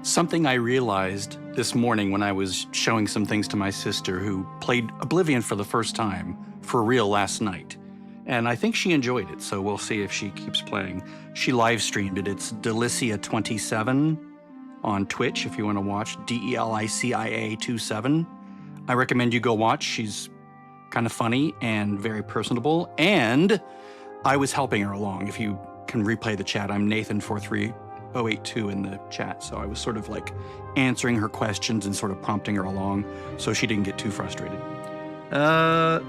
Something I realized this morning when I was showing some things to my sister who played Oblivion for the first time for real last night. And I think she enjoyed it, so we'll see if she keeps playing. She live streamed it. It's Delicia27 on Twitch if you want to watch, Delicia27. I recommend you go watch. She's kind of funny and very personable. And I was helping her along. If you can replay the chat, I'm Nathan43082 in the chat. So I was sort of like answering her questions and sort of prompting her along so she didn't get too frustrated.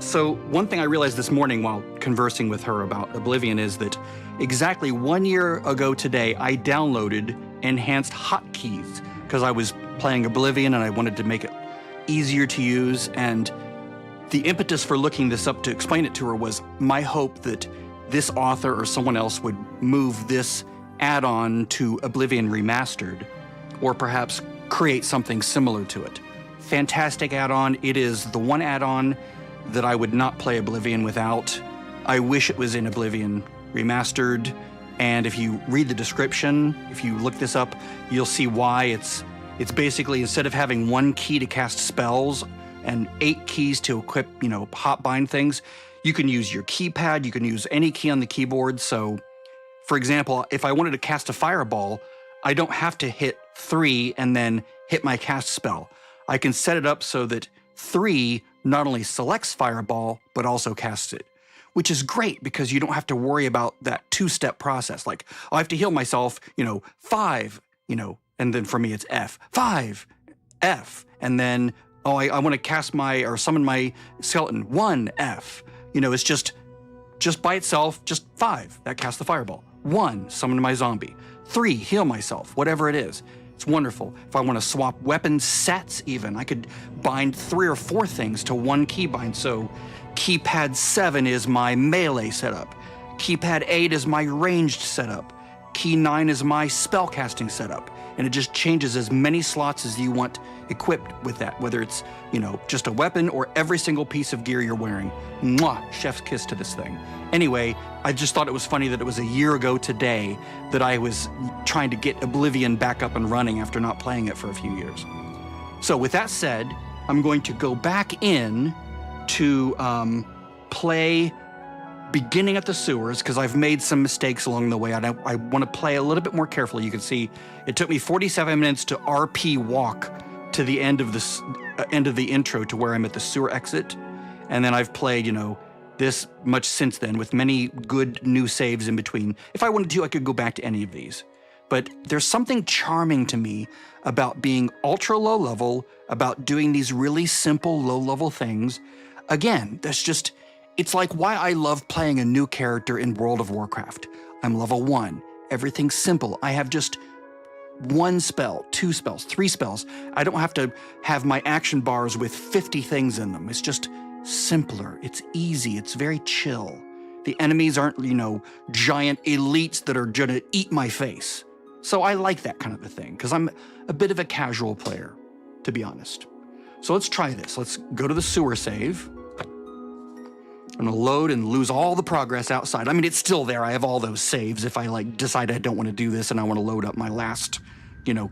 So one thing I realized this morning while conversing with her about Oblivion is that exactly 1 year ago today, I downloaded enhanced hotkeys because I was playing Oblivion and I wanted to make it easier to use. And the impetus for looking this up to explain it to her was my hope that this author or someone else would move this add-on to Oblivion Remastered, or perhaps create something similar to it. Fantastic add-on. It is the one add-on that I would not play Oblivion without. I wish it was in Oblivion Remastered. And if you read the description, if you look this up, you'll see why. It's basically, instead of having one key to cast spells and 8 keys to equip, hotbind things, you can use your keypad, you can use any key on the keyboard. So, for example, if I wanted to cast a fireball, I don't have to hit 3 and then hit my cast spell. I can set it up so that 3 not only selects fireball, but also casts it, which is great because you don't have to worry about that 2-step process. Like, I have to heal myself, 5, and then for me it's F, 5, F, and then, I want to cast or summon my skeleton, 1, F. It's just by itself, just 5, that casts the fireball. 1, summon my zombie. 3, heal myself, whatever it is. It's wonderful. If I want to swap weapon sets even, I could bind 3 or 4 things to one keybind. So keypad 7 is my melee setup. Keypad 8 is my ranged setup. Key 9 is my spellcasting setup. And it just changes as many slots as you want equipped with that, whether it's, just a weapon or every single piece of gear you're wearing. Mwah, chef's kiss to this thing. Anyway, I just thought it was funny that it was a year ago today that I was trying to get Oblivion back up and running after not playing it for a few years. So with that said, I'm going to go back in to play beginning at the sewers because I've made some mistakes along the way. I want to play a little bit more carefully. You can see it took me 47 minutes to RP walk to the end of the intro to where I'm at the sewer exit. And then I've played, this much since then with many good new saves in between. If I wanted to, I could go back to any of these. But there's something charming to me about being ultra low level, about doing these really simple low level things. Again, it's like why I love playing a new character in World of Warcraft. I'm level 1, everything's simple. I have just 1 spell, 2 spells, 3 spells. I don't have to have my action bars with 50 things in them. It's just simpler, it's easy, it's very chill. The enemies aren't, giant elites that are gonna eat my face. So I like that kind of a thing, because I'm a bit of a casual player, to be honest. So let's try this. Let's go to the sewer save. I'm gonna load and lose all the progress outside. I mean, it's still there. I have all those saves if I decide I don't want to do this and I want to load up my last,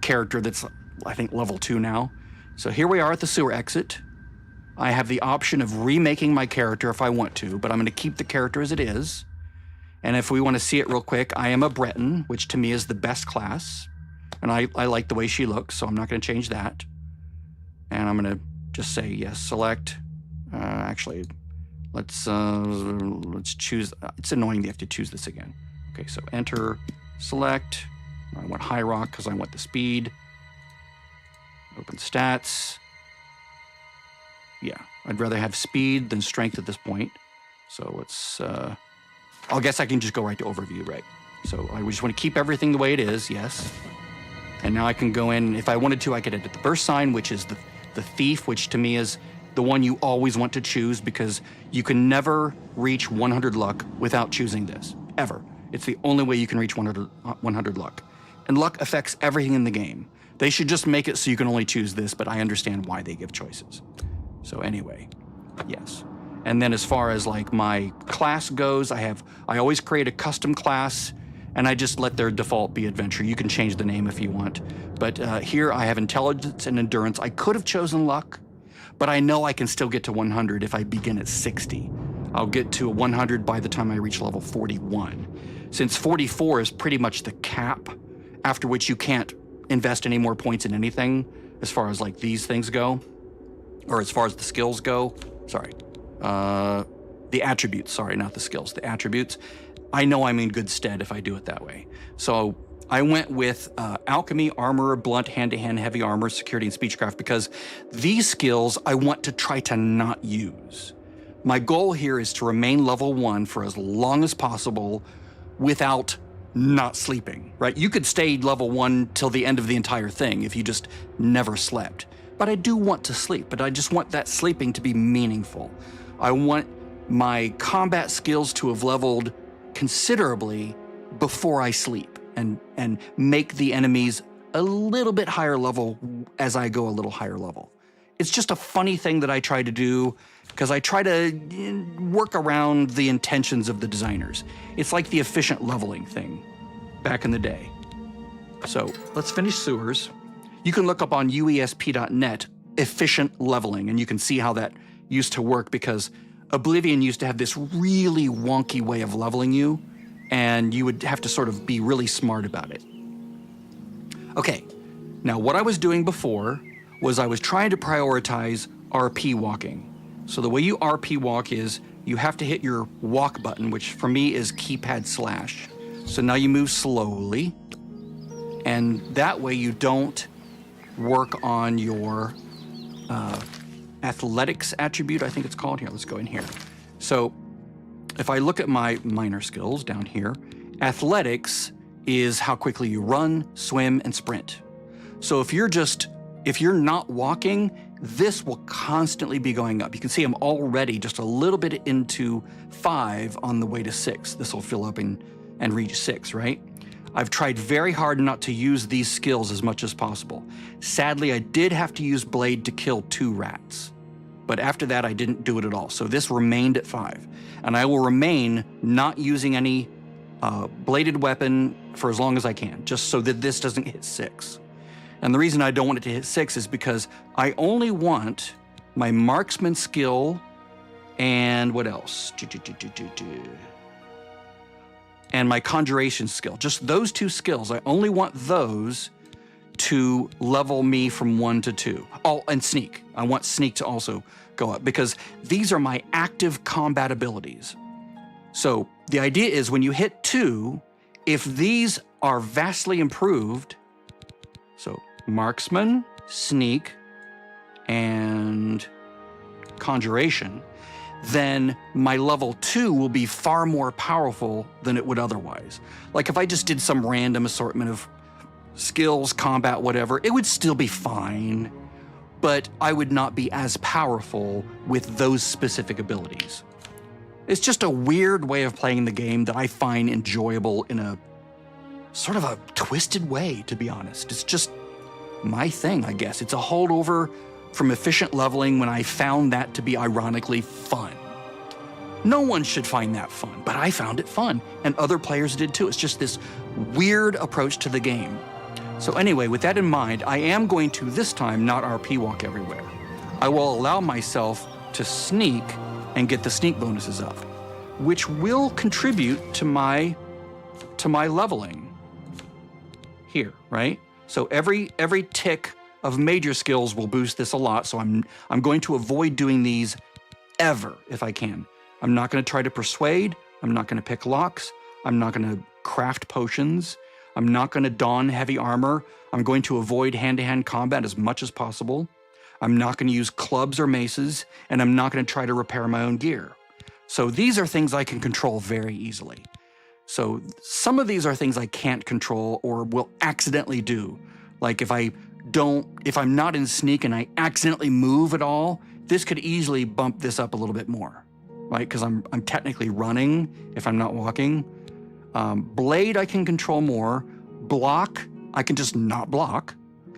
character that's, I think, level 2 now. So here we are at the sewer exit. I have the option of remaking my character if I want to, but I'm gonna keep the character as it is. And if we want to see it real quick, I am a Breton, which to me is the best class. And I like the way she looks, so I'm not gonna change that. And I'm gonna just say yes, select. Actually, let's choose. It's annoying they have to choose this again. Okay, so enter, select. I want high rock because I want the speed. Open stats. Yeah, I'd rather have speed than strength at this point. So let's, I guess I can just go right to overview, right? So I just want to keep everything the way it is, yes. And now I can go in, if I wanted to, I could edit the burst sign, which is the thief, which to me is the one you always want to choose because you can never reach 100 luck without choosing this, ever. It's the only way you can reach 100 luck. And luck affects everything in the game. They should just make it so you can only choose this, but I understand why they give choices. So anyway, yes. And then as far as my class goes, I always create a custom class and I just let their default be adventure. You can change the name if you want. But here I have intelligence and endurance. I could have chosen luck, but I know I can still get to 100 if I begin at 60. I'll get to 100 by the time I reach level 41. Since 44 is pretty much the cap, after which you can't invest any more points in anything as far as like these things go, or as far as the skills go. Sorry. The attributes, sorry, not the skills, the attributes. I know I'm in good stead if I do it that way. So I went with Alchemy, Armor, Blunt, Hand-to-Hand, Heavy Armor, Security, and Speechcraft because these skills I want to try to not use. My goal here is to remain level 1 for as long as possible without not sleeping, right? You could stay level 1 till the end of the entire thing if you just never slept. But I do want to sleep, but I just want that sleeping to be meaningful. I want my combat skills to have leveled considerably before I sleep and make the enemies a little bit higher level as I go a little higher level. It's just a funny thing that I try to do because I try to work around the intentions of the designers. It's like the efficient leveling thing back in the day. So let's finish sewers. You can look up on uesp.net efficient leveling, and you can see how that used to work because Oblivion used to have this really wonky way of leveling you, and you would have to sort of be really smart about it. Okay, now what I was doing before was I was trying to prioritize RP walking. So the way you RP walk is you have to hit your walk button, which for me is keypad slash. So now you move slowly, and that way you don't work on your athletics attribute, I think it's called. Here, let's go in here. So if I look at my minor skills down here, athletics is how quickly you run, swim, and sprint. So if you're not walking, this will constantly be going up. You can see I'm already just a little bit into 5 on the way to 6. This will fill up and reach 6, right? I've tried very hard not to use these skills as much as possible. Sadly, I did have to use Blade to kill 2 rats. But after that, I didn't do it at all. So this remained at 5. And I will remain not using any bladed weapon for as long as I can, just so that this doesn't hit 6. And the reason I don't want it to hit 6 is because I only want my marksman skill and what else? And my conjuration skill. Just those 2 skills. I only want those to level me from 1 to 2. Oh, and sneak. I want sneak to also go up because these are my active combat abilities. So the idea is when you hit 2, if these are vastly improved, so marksman, sneak, and conjuration, then my level 2 will be far more powerful than it would otherwise. Like if I just did some random assortment of skills, combat, whatever, it would still be fine, but I would not be as powerful with those specific abilities. It's just a weird way of playing the game that I find enjoyable in a sort of a twisted way, to be honest. It's just my thing, I guess. It's a holdover from efficient leveling when I found that to be ironically fun. No one should find that fun, but I found it fun, and other players did too. It's just this weird approach to the game. So anyway, with that in mind, I am going to this time not RP walk everywhere. I will allow myself to sneak and get the sneak bonuses up, which will contribute to my leveling here, right? So every tick of major skills will boost this a lot, so I'm going to avoid doing these ever if I can. I'm not going to try to persuade, I'm not going to pick locks, I'm not going to craft potions, I'm not going to don heavy armor, I'm going to avoid hand-to-hand combat as much as possible, I'm not going to use clubs or maces, and I'm not going to try to repair my own gear. So these are things I can control very easily. So some of these are things I can't control or will accidentally do. Like if I'm not in sneak and I accidentally move at all, this could easily bump this up a little bit more, right? Because I'm technically running if I'm not walking. Blade I can control more. Block, I can just not block.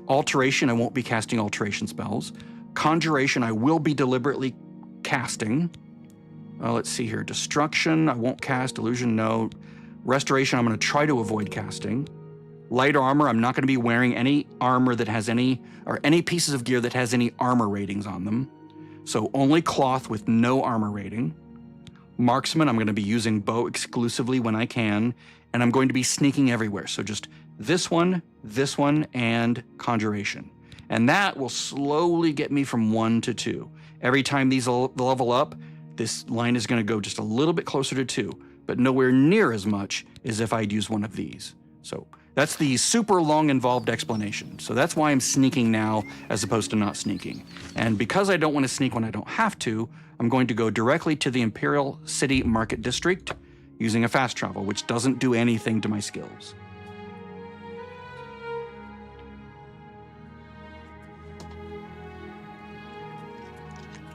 Alteration, I won't be casting alteration spells. Conjuration, I will be deliberately casting. Let's see here. Destruction, I won't cast. Illusion, no. Restoration, I'm going to try to avoid casting. Light armor, I'm not going to be wearing any armor that has any pieces of gear that has any armor ratings on them. So only cloth with no armor rating. Marksman, I'm going to be using bow exclusively when I can, and I'm going to be sneaking everywhere. So just this one, and conjuration. And that will slowly get me from 1 to 2. Every time these level up, this line is going to go just a little bit closer to 2, but nowhere near as much as if I'd use one of these. So that's the super long involved explanation. So that's why I'm sneaking now as opposed to not sneaking. And because I don't want to sneak when I don't have to, I'm going to go directly to the Imperial City Market District using a fast travel, which doesn't do anything to my skills.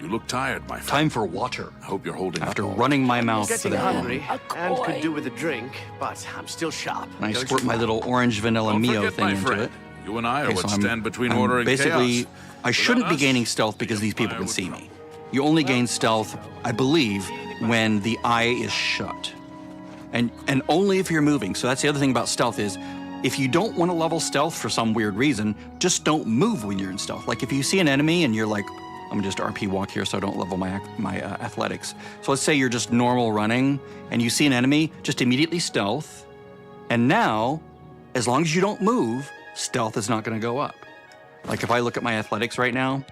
You look tired, my friend. Time for water. I hope you're holding After up. running my mouth for Getting that long. hungry and could do with a drink, but I'm still sharp. And I Don't squirt you my worry. little orange vanilla Don't Mio forget, thing my into friend. it. You and I are Okay, what so stand between I'm order and basically, chaos. I shouldn't Without be us, gaining stealth because these people fire can would see trouble. me. You only gain stealth, I believe, when the eye is shut. And only if you're moving. So that's the other thing about stealth is, if you don't want to level stealth for some weird reason, just don't move when you're in stealth. Like if you see an enemy and you're like, I'm gonna just RP walk here so I don't level my athletics. So let's say you're just normal running and you see an enemy, just immediately stealth. And now, as long as you don't move, stealth is not gonna go up. Like if I look at my athletics right now,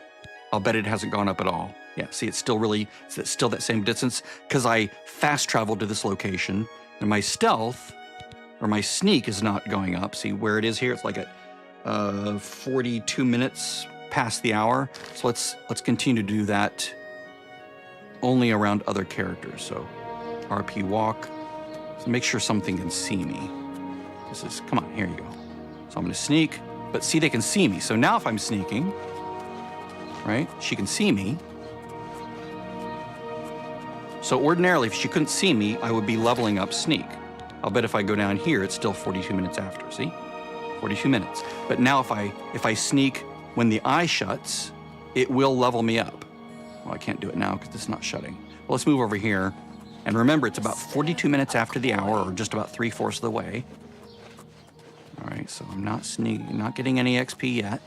I'll bet it hasn't gone up at all. Yeah, see, it's still that same distance because I fast traveled to this location and my stealth or my sneak is not going up. See where it is here? It's like at 42 minutes past the hour. So let's continue to do that only around other characters. So RP walk. So make sure something can see me. Come on, here you go. So I'm gonna sneak, but see they can see me. So now if I'm sneaking, right, she can see me. So ordinarily, if she couldn't see me, I would be leveling up sneak. I'll bet if I go down here, it's still 42 minutes after, see? 42 minutes. But now if I sneak when the eye shuts, it will level me up. Well, I can't do it now because it's not shutting. Well, let's move over here. And remember, it's about 42 minutes after the hour, or just about 3/4 of the way. All right, so I'm not getting any XP yet.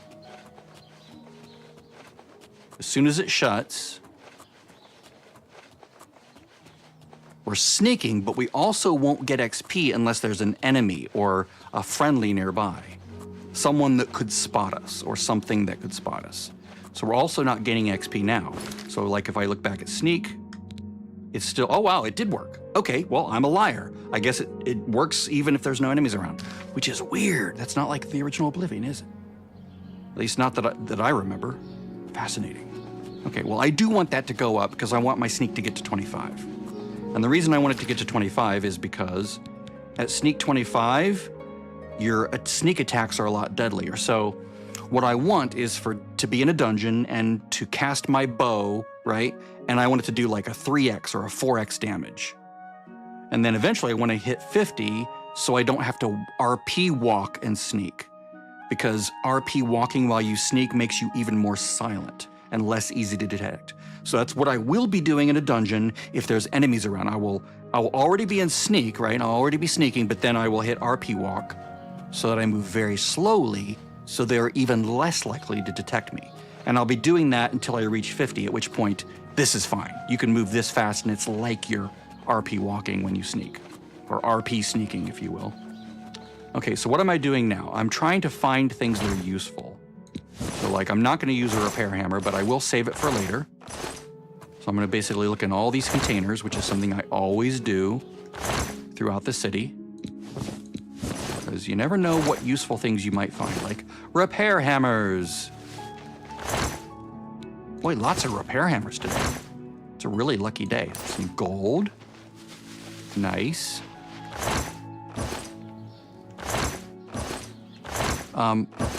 As soon as it shuts, we're sneaking, but we also won't get XP unless there's an enemy or a friendly nearby. Someone that could spot us or something that could spot us. So we're also not gaining XP now. So like if I look back at sneak, it's still, oh wow, it did work. Okay, well, I'm a liar. I guess it works even if there's no enemies around, which is weird. That's not like the original Oblivion, is it? At least not that I remember. Fascinating. Okay, well, I do want that to go up because I want my sneak to get to 25. And the reason I want it to get to 25 is because at sneak 25, your sneak attacks are a lot deadlier. So what I want is to be in a dungeon and to cast my bow, right? And I want it to do like a 3x or a 4x damage. And then eventually I want to hit 50 so I don't have to RP walk and sneak. Because RP walking while you sneak makes you even more silent and less easy to detect. So that's what I will be doing in a dungeon if there's enemies around. I will already be in sneak, right? I'll already be sneaking, but then I will hit RP walk so that I move very slowly so they're even less likely to detect me. And I'll be doing that until I reach 50, at which point this is fine. You can move this fast and it's like you're RP walking when you sneak, or RP sneaking, if you will. Okay, so what am I doing now? I'm trying to find things that are useful. So like, I'm not gonna use a repair hammer, but I will save it for later. So I'm gonna basically look in all these containers, which is something I always do throughout the city. Because you never know what useful things you might find, like repair hammers. Boy, lots of repair hammers today. It's a really lucky day. Some gold. Nice.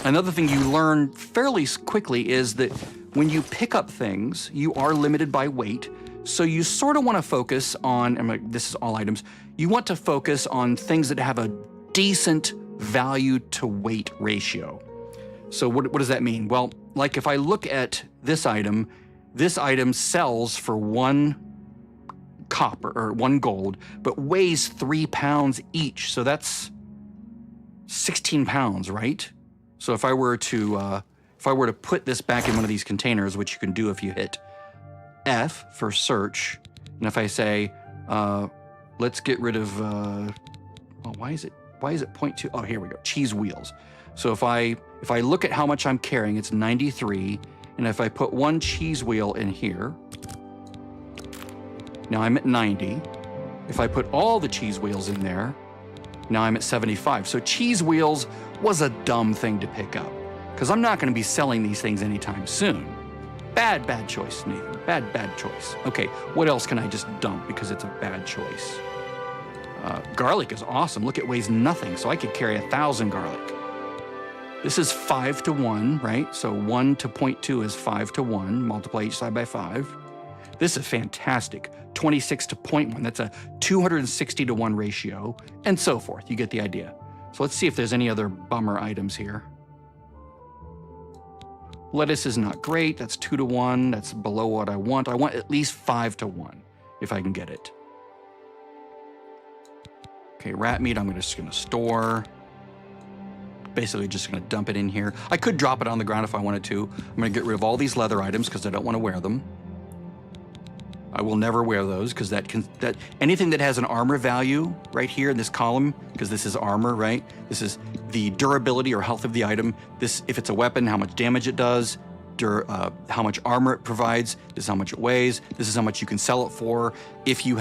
Another thing you learn fairly quickly is that when you pick up things, you are limited by weight. So you sort of want to focus on, this is all items, you want to focus on things that have a decent value to weight ratio. So what does that mean? Well, like if I look at this item sells for 1 copper or 1 gold, but weighs 3 pounds each. So that's 16 pounds, right? So if I were to put this back in one of these containers, which you can do if you hit F for search, and if I say, let's get rid of, why is it 0.2? Oh, here we go, cheese wheels. So if I look at how much I'm carrying, it's 93, and if I put 1 cheese wheel in here, now I'm at 90. If I put all the cheese wheels in there, now I'm at 75. So cheese wheels was a dumb thing to pick up, because I'm not gonna be selling these things anytime soon. Bad choice, Nathan, bad choice. Okay, what else can I just dump because it's a bad choice? Garlic is awesome. Look, it weighs nothing, so I could carry 1,000 garlic. This is 5 to 1, right? So 1 to 0.2 is 5 to 1. Multiply each side by 5. This is fantastic. 26 to 0.1, that's a 260 to 1 ratio, and so forth. You get the idea. So let's see if there's any other bummer items here. Lettuce is not great. That's 2 to 1. That's below what I want. I want at least 5 to 1 if I can get it. Okay, rat meat, I'm just gonna store. Basically just gonna dump it in here. I could drop it on the ground if I wanted to. I'm gonna get rid of all these leather items because I don't want to wear them. I will never wear those because anything that has an armor value right here in this column, because this is armor, right? This is the durability or health of the item. This, if it's a weapon, how much damage it does, how much armor it provides, this is how much it weighs, this is how much you can sell it for. If you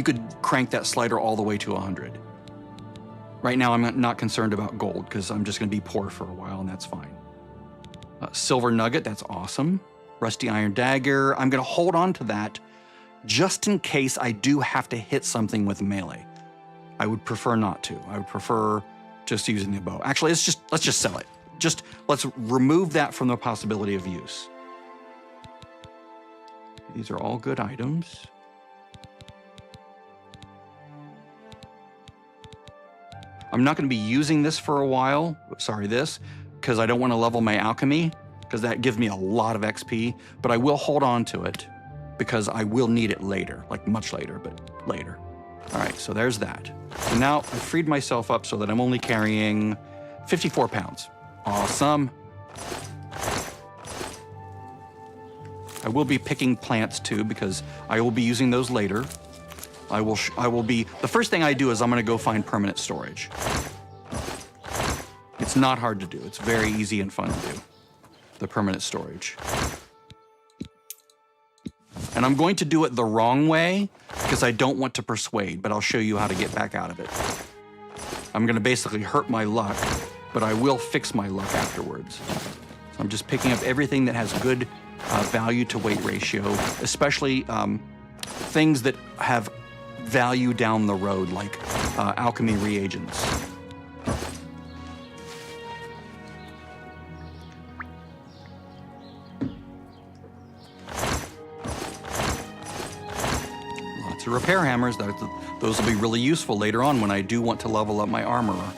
could crank that slider all the way to 100. Right now, I'm not concerned about gold because I'm just gonna be poor for a while and that's fine. Silver nugget, that's awesome. Rusty iron dagger, I'm gonna hold on to that just in case I do have to hit something with melee. I would prefer not to. I would prefer just using the bow. Actually, let's just sell it. Let's remove that from the possibility of use. These are all good items. I'm not gonna be using this for a while, because I don't wanna level my alchemy, because that gives me a lot of XP, but I will hold on to it because I will need it later, like much later, but later. All right, so there's that. So now I've freed myself up so that I'm only carrying 54 pounds. Awesome. I will be picking plants too because I will be using those later. The first thing I do is I'm gonna go find permanent storage. It's not hard to do. It's very easy and fun to do. The permanent storage. And I'm going to do it the wrong way because I don't want to persuade, but I'll show you how to get back out of it. I'm gonna basically hurt my luck, but I will fix my luck afterwards. So I'm just picking up everything that has good value to weight ratio, especially things that have value down the road, like alchemy reagents. Lots of repair hammers. Those will be really useful later on when I do want to level up my armorer.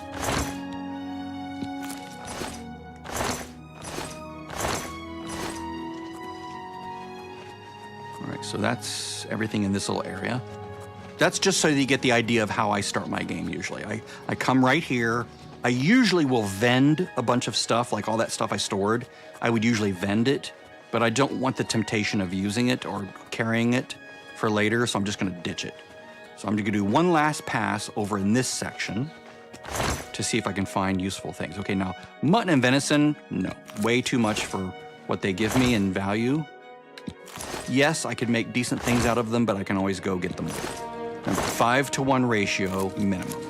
So that's everything in this little area. That's just so that you get the idea of how I start my game usually. I come right here. I usually will vend a bunch of stuff, like all that stuff I stored. I would usually vend it, but I don't want the temptation of using it or carrying it for later, so I'm just gonna ditch it. So I'm gonna do one last pass over in this section to see if I can find useful things. Okay, now mutton and venison, no, way too much for what they give me in value. Yes, I could make decent things out of them, but I can always go get them later. Remember, 5 to 1 ratio minimum.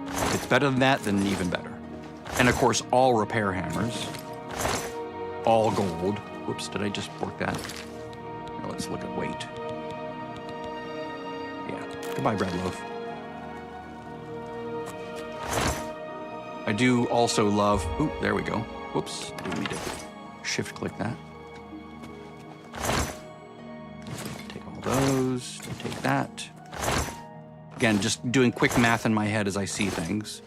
If it's better than that, then even better. And of course, all repair hammers, all gold. Whoops, did I just work that? Here, let's look at weight. Yeah, goodbye, bread loaf. I do also love, ooh, there we go. Whoops, I didn't mean to shift click that. Those, take that. Again, just doing quick math in my head as I see things.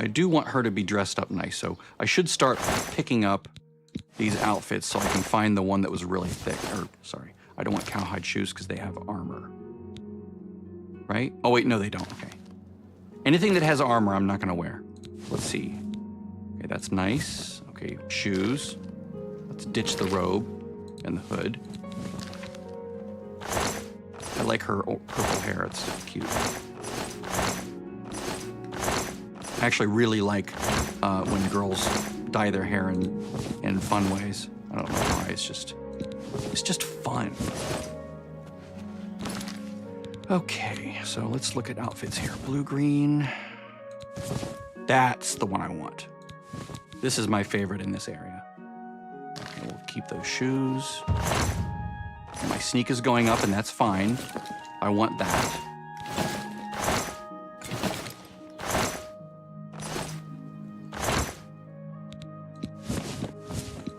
I do want her to be dressed up nice, so I should start picking up these outfits so I can find the one that was really thick. Or, sorry, I don't want cowhide shoes because they have armor. Right? Oh, wait, no, they don't. Okay. Anything that has armor, I'm not going to wear. Let's see. Okay, that's nice. Okay, shoes. Let's ditch the robe and the hood. I like her purple hair. It's cute. I actually really like when girls dye their hair in fun ways. I don't know why. It's just fun. Okay, so let's look at outfits here. Blue, green. That's the one I want. This is my favorite in this area. Okay, we'll keep those shoes. Okay, my sneak is going up, and that's fine. I want that.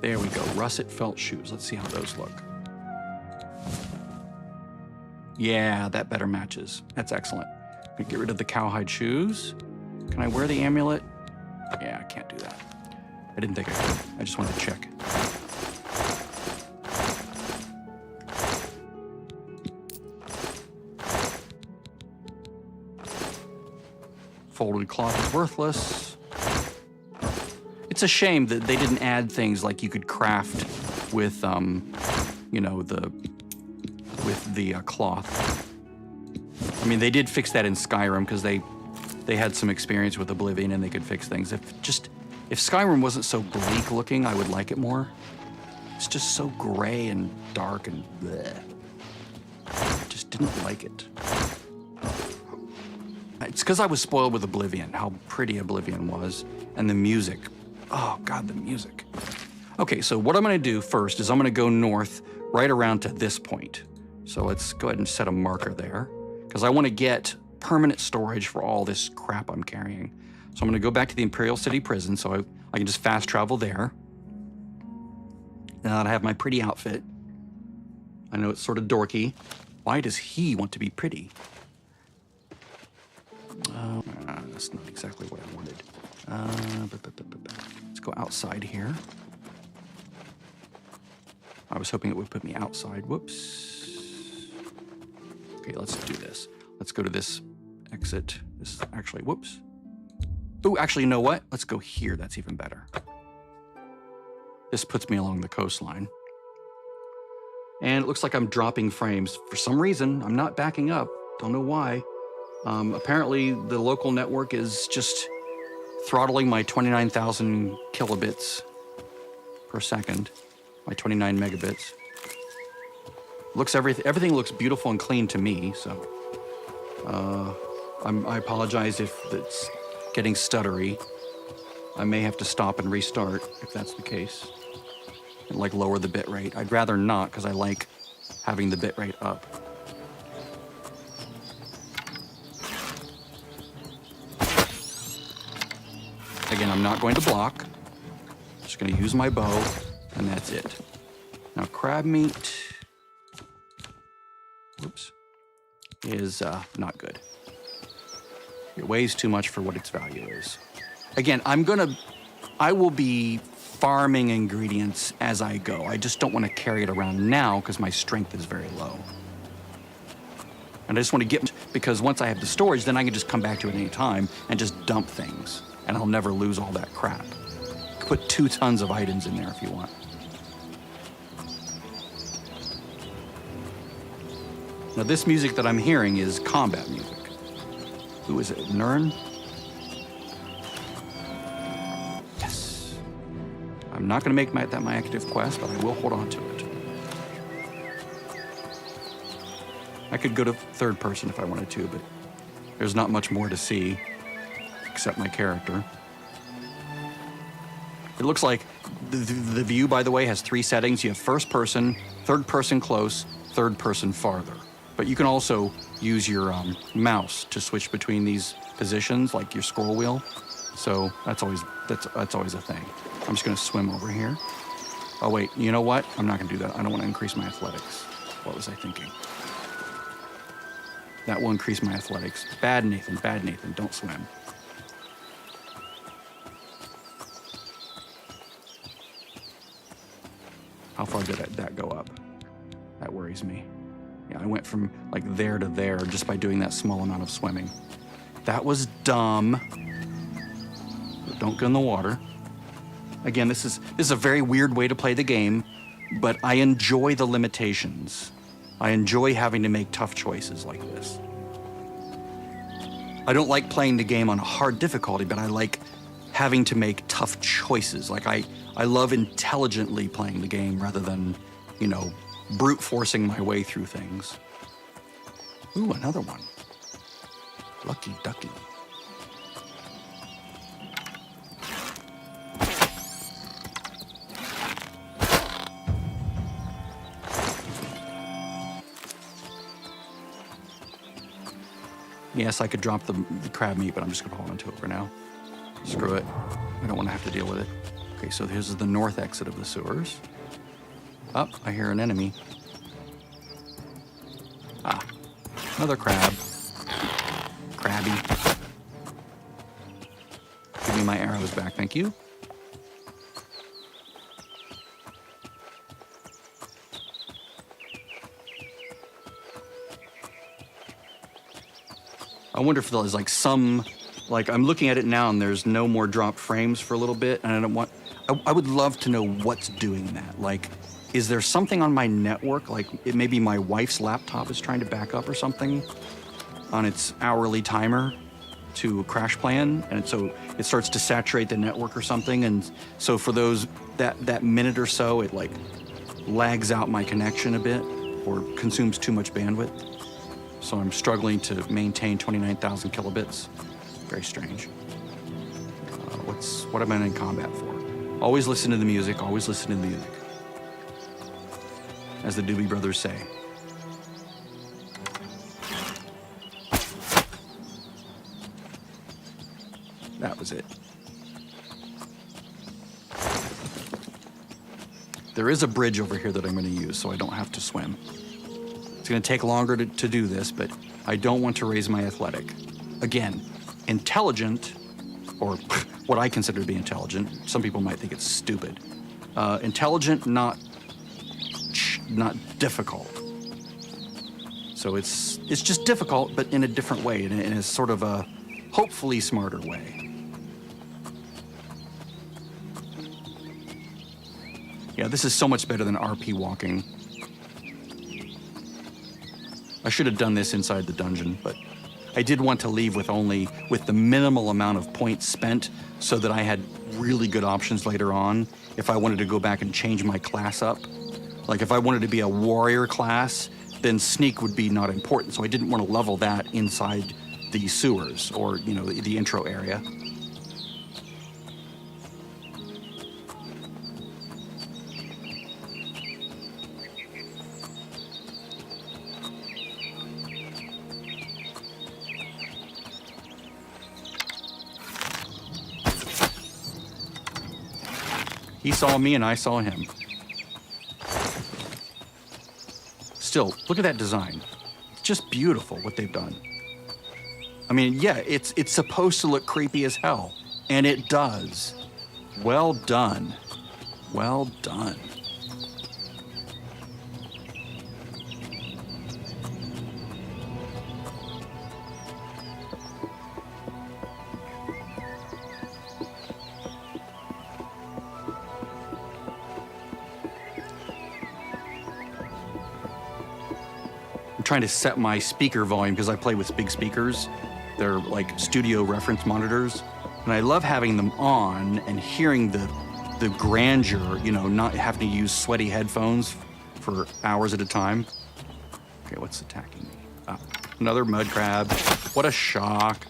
There we go, russet felt shoes. Let's see how those look. Yeah, that better matches. That's excellent. Get rid of the cowhide shoes. Can I wear the amulet? Yeah, I can't do that. I didn't think I could. I just wanted to check. Folded cloth is worthless. It's a shame that they didn't add things like you could craft with, you know, with the cloth. I mean, they did fix that in Skyrim because they had some experience with Oblivion and they could fix things. If Skyrim wasn't so bleak looking, I would like it more. It's just so gray and dark and bleh. I just didn't like it. It's because I was spoiled with Oblivion, how pretty Oblivion was, and the music. Oh, God, the music. Okay, so what I'm going to do first is I'm going to go north right around to this point. So let's go ahead and set a marker there, because I want to get permanent storage for all this crap I'm carrying. So I'm going to go back to the Imperial City Prison, so I can just fast travel there. Now that I have my pretty outfit. I know it's sort of dorky. Why does he want to be pretty? That's not exactly what I wanted. Let's go outside here. I was hoping it would put me outside. Whoops. Okay, let's do this. Let's go to this exit. This is actually, whoops. Oh, actually, you know what? Let's go here. That's even better. This puts me along the coastline. And it looks like I'm dropping frames. For some reason, I'm not backing up. Don't know why. Apparently, the local network is just throttling my 29,000 kilobits per second, my 29 megabits. Everything looks beautiful and clean to me, so I apologize if it's getting stuttery. I may have to stop and restart if that's the case, and like lower the bit rate. I'd rather not because I like having the bit rate up. Again, I'm not going to block. I'm just going to use my bow, and that's it. Now, crab meat, whoops, is not good. It weighs too much for what its value is. Again, I will be farming ingredients as I go. I just don't want to carry it around now because my strength is very low. And I just want to get, because once I have the storage, then I can just come back to it any time and just dump things. And I'll never lose all that crap. Put 2 tons of items in there if you want. Now this music that I'm hearing is combat music. Who is it, Nern? Yes. I'm not gonna make that my active quest, but I will hold on to it. I could go to third person if I wanted to, but there's not much more to see. Except my character. It looks like the view, by the way, has 3 settings. You have first person, third person close, third person farther. But you can also use your mouse to switch between these positions, like your scroll wheel. So that's always a thing. I'm just gonna swim over here. Oh wait, you know what? I'm not gonna do that. I don't want to increase my athletics. What was I thinking? That will increase my athletics. Bad Nathan, don't swim. How far did that go up? That worries me. Yeah, I went from like there to there just by doing that small amount of swimming. That was dumb. But don't go in the water. Again, this is a very weird way to play the game, but I enjoy the limitations. I enjoy having to make tough choices like this. I don't like playing the game on a hard difficulty, but I like having to make tough choices. Like I love intelligently playing the game rather than, you know, brute forcing my way through things. Ooh, another one. Lucky ducky. Yes, I could drop the crab meat, but I'm just gonna hold on to it for now. Screw it. I don't want to have to deal with it. Okay, so here's the north exit of the sewers. Oh, I hear an enemy. Ah, another crab. Crabby. Give me my arrows back, thank you. I wonder if there's like some, like I'm looking at it now and there's no more dropped frames for a little bit, and I don't want, I would love to know what's doing that. Like, is there something on my network? Like maybe my wife's laptop is trying to back up or something on its hourly timer to crash plan, and so it starts to saturate the network or something, and so for those, that minute or so, it like lags out my connection a bit or consumes too much bandwidth. So I'm struggling to maintain 29,000 kilobits. Very strange. What am I in combat for? Always listen to the music, always listen to the music. As the Doobie Brothers say. That was it. There is a bridge over here that I'm going to use, so I don't have to swim. It's going to take longer to do this, but I don't want to raise my athletic. Again, intelligent, or what I consider to be intelligent. Some people might think it's stupid. Intelligent, not difficult. So it's just difficult, but in a different way, in a sort of a hopefully smarter way. Yeah, this is so much better than RP walking. I should have done this inside the dungeon, but I did want to leave with the minimal amount of points spent so that I had really good options later on if I wanted to go back and change my class up. Like if I wanted to be a warrior class, then sneak would be not important, so I didn't want to level that inside the sewers or, you know, the intro area. He saw me and I saw him. Still, look at that design. It's just beautiful what they've done. I mean, yeah, it's supposed to look creepy as hell, and it does. Well done. Well done. Trying to set my speaker volume because I play with big speakers. They're like studio reference monitors, and I love having them on and hearing the grandeur, you know, not having to use sweaty headphones for hours at a time. Okay, what's attacking me? Oh, another mud crab. What a shock.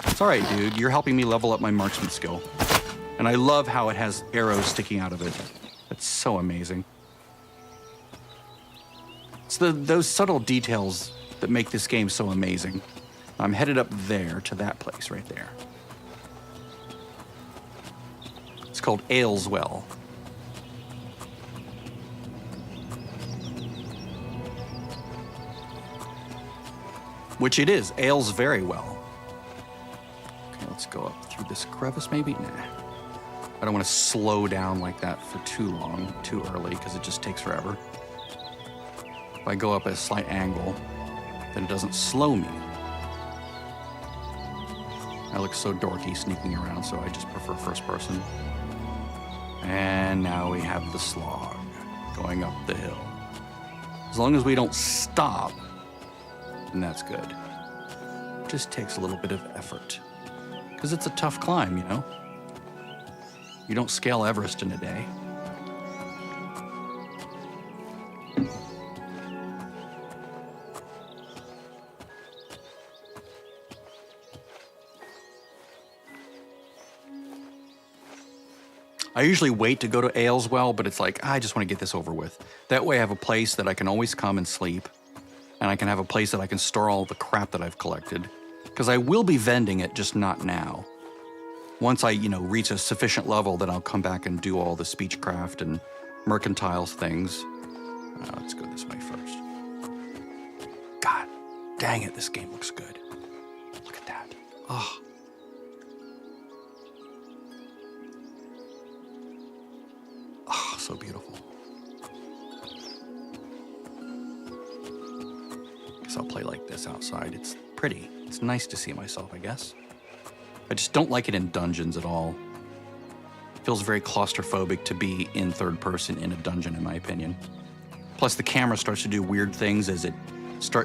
It's all right, dude. You're helping me level up my marksman skill. And I love how it has arrows sticking out of it. That's so amazing. It's those subtle details that make this game so amazing. I'm headed up there to that place right there. It's called Ayleswell. Which it is, ails very well. Okay, let's go up through this crevice maybe? Nah. I don't want to slow down like that for too long, too early, because it just takes forever. If I go up at a slight angle, then it doesn't slow me. I look so dorky sneaking around, so I just prefer first person. And now we have the slog going up the hill. As long as we don't stop, then that's good. It just takes a little bit of effort. Because it's a tough climb, you know? You don't scale Everest in a day. I usually wait to go to Ayleswell, but it's like, I just want to get this over with. That way I have a place that I can always come and sleep, and I can have a place that I can store all the crap that I've collected. Because I will be vending it, just not now. Once I, reach a sufficient level, then I'll come back and do all the Speechcraft and mercantile things. Let's go this way first. God dang it, this game looks good. Look at that. Oh. Oh, so beautiful. Guess I'll play like this outside. It's pretty. It's nice to see myself, I guess. I just don't like it in dungeons at all. It feels very claustrophobic to be in third person in a dungeon, in my opinion. Plus, the camera starts to do weird things as it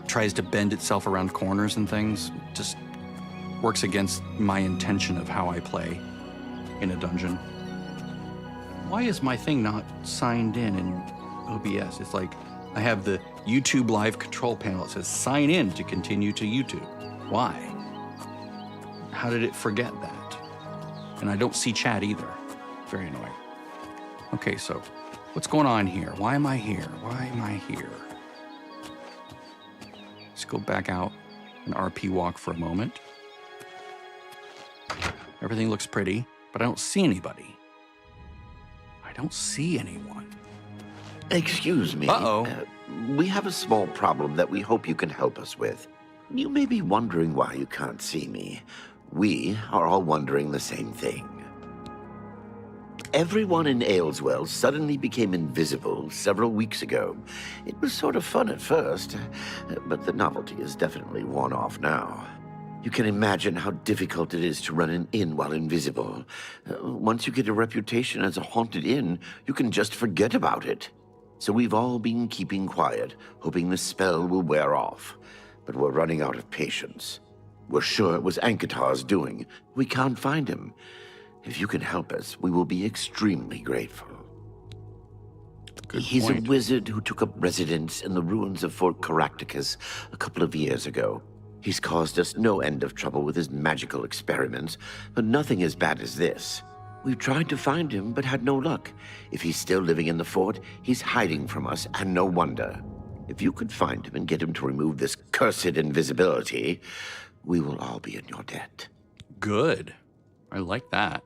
tries to bend itself around corners and things. It just works against my intention of how I play in a dungeon. Why is my thing not signed in OBS? It's like I have the YouTube live control panel. It says sign in to continue to YouTube. Why? How did it forget that? And I don't see chat either. Very annoying. Okay, so what's going on here? Why am I here? Why am I here? Let's go back out and RP walk for a moment. Everything looks pretty, but I don't see anybody. I don't see anyone. Excuse me. Uh-oh. We have a small problem that we hope you can help us with. You may be wondering why you can't see me. We are all wondering the same thing. Everyone in Ayleswell suddenly became invisible several weeks ago. It was sort of fun at first, but the novelty is definitely worn off now. You can imagine how difficult it is to run an inn while invisible. Once you get a reputation as a haunted inn, you can just forget about it. So we've all been keeping quiet, hoping the spell will wear off. But we're running out of patience. We're sure it was Ankatar's doing. We can't find him. If you can help us, we will be extremely grateful. He's a wizard who took up residence in the ruins of Fort Caractacus a couple of years ago. He's caused us no end of trouble with his magical experiments, but nothing as bad as this. We've tried to find him, but had no luck. If he's still living in the fort, he's hiding from us, and no wonder. If you could find him and get him to remove this cursed invisibility, we will all be in your debt. Good. I like that.